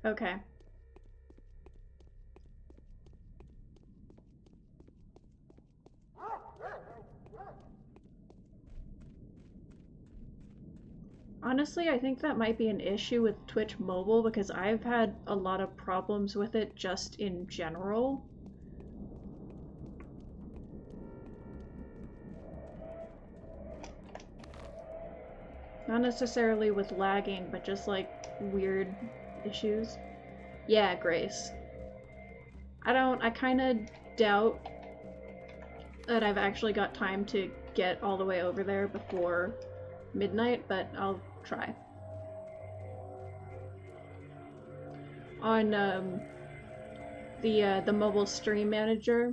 Okay. Honestly, I think that might be an issue with Twitch Mobile because I've had a lot of problems with it just in general. Not necessarily with lagging, but just like weird issues. Yeah, Grace. I kind of doubt that I've actually got time to get all the way over there before midnight, but I'll try. On the mobile stream manager,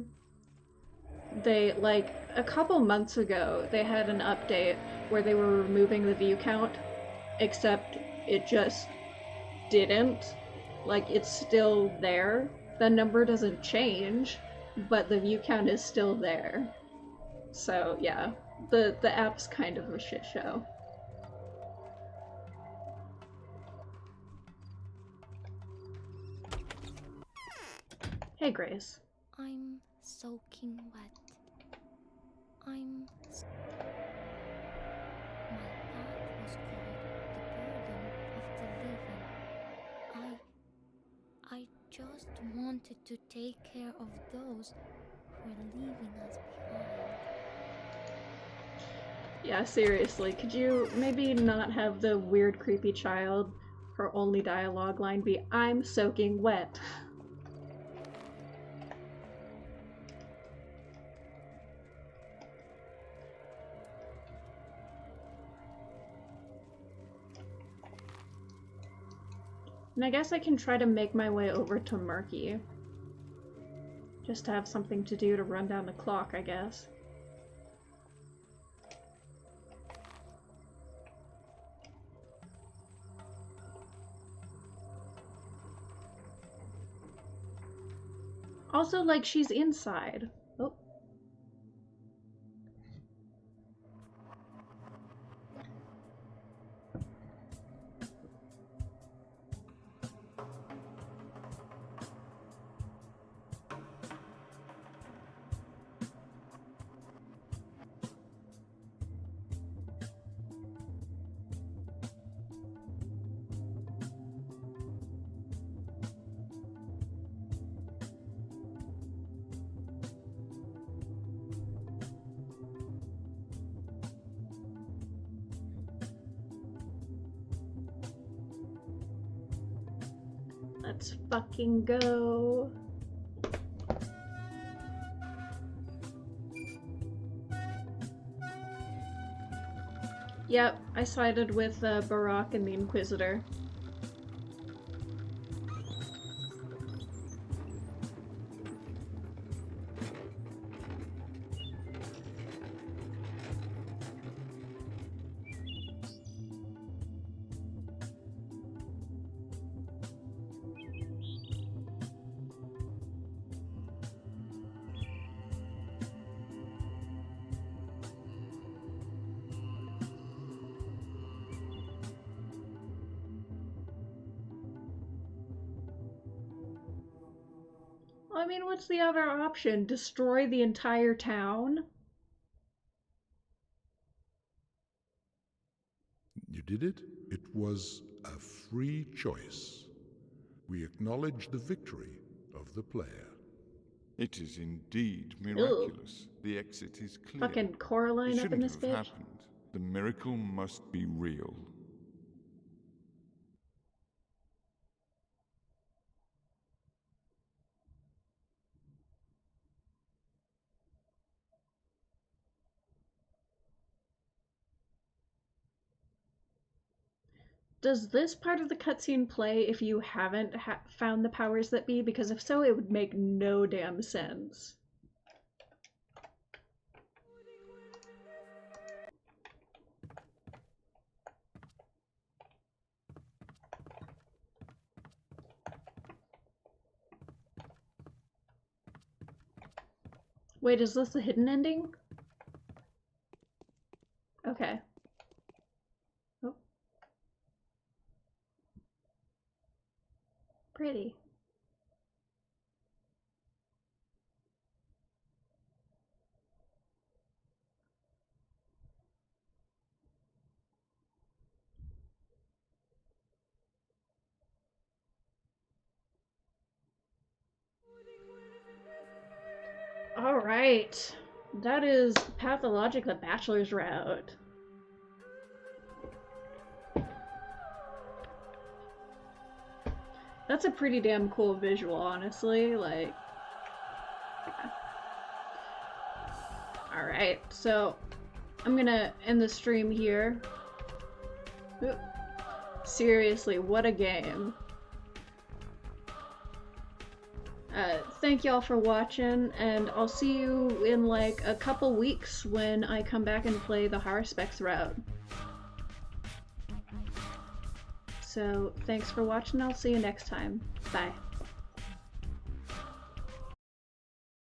they, like, a couple months ago, they had an update where they were removing the view count, except it just didn't. Like, it's still there. The number doesn't change, but the view count is still there. So, yeah, the app's kind of a shit show. Hey, Grace. I'm soaking wet. I'm... My path was called the burden of the living. I just wanted to take care of those who are leaving us behind. Yeah, seriously, could you maybe not have the weird creepy child, her only dialogue line be, "I'm soaking wet"? And I guess I can try to make my way over to Murky. Just to have something to do to run down the clock, I guess. Also, like, she's inside. Oh. Let's fucking go. Yep, I sided with Barack and the Inquisitor. I mean, what's the other option? Destroy the entire town? You did it. It was a free choice. We acknowledge the victory of the player. It is indeed miraculous. The exit is clear. Fucking Coraline It up in shouldn't this have bitch. happened. The miracle must be real. Does this part of the cutscene play if you haven't found the powers that be? Because if so, it would make no damn sense. Wait, is this the hidden ending? Okay. Oh. Pretty. Alright. That is Pathologic, the Bachelor's route. That's a pretty damn cool visual, honestly. Like, yeah. Alright, so I'm gonna end the stream here. Oop. Seriously, what a game. Thank y'all for watching, and I'll see you in like a couple weeks when I come back and play the Harspex route. So, thanks for watching, I'll see you next time. Bye.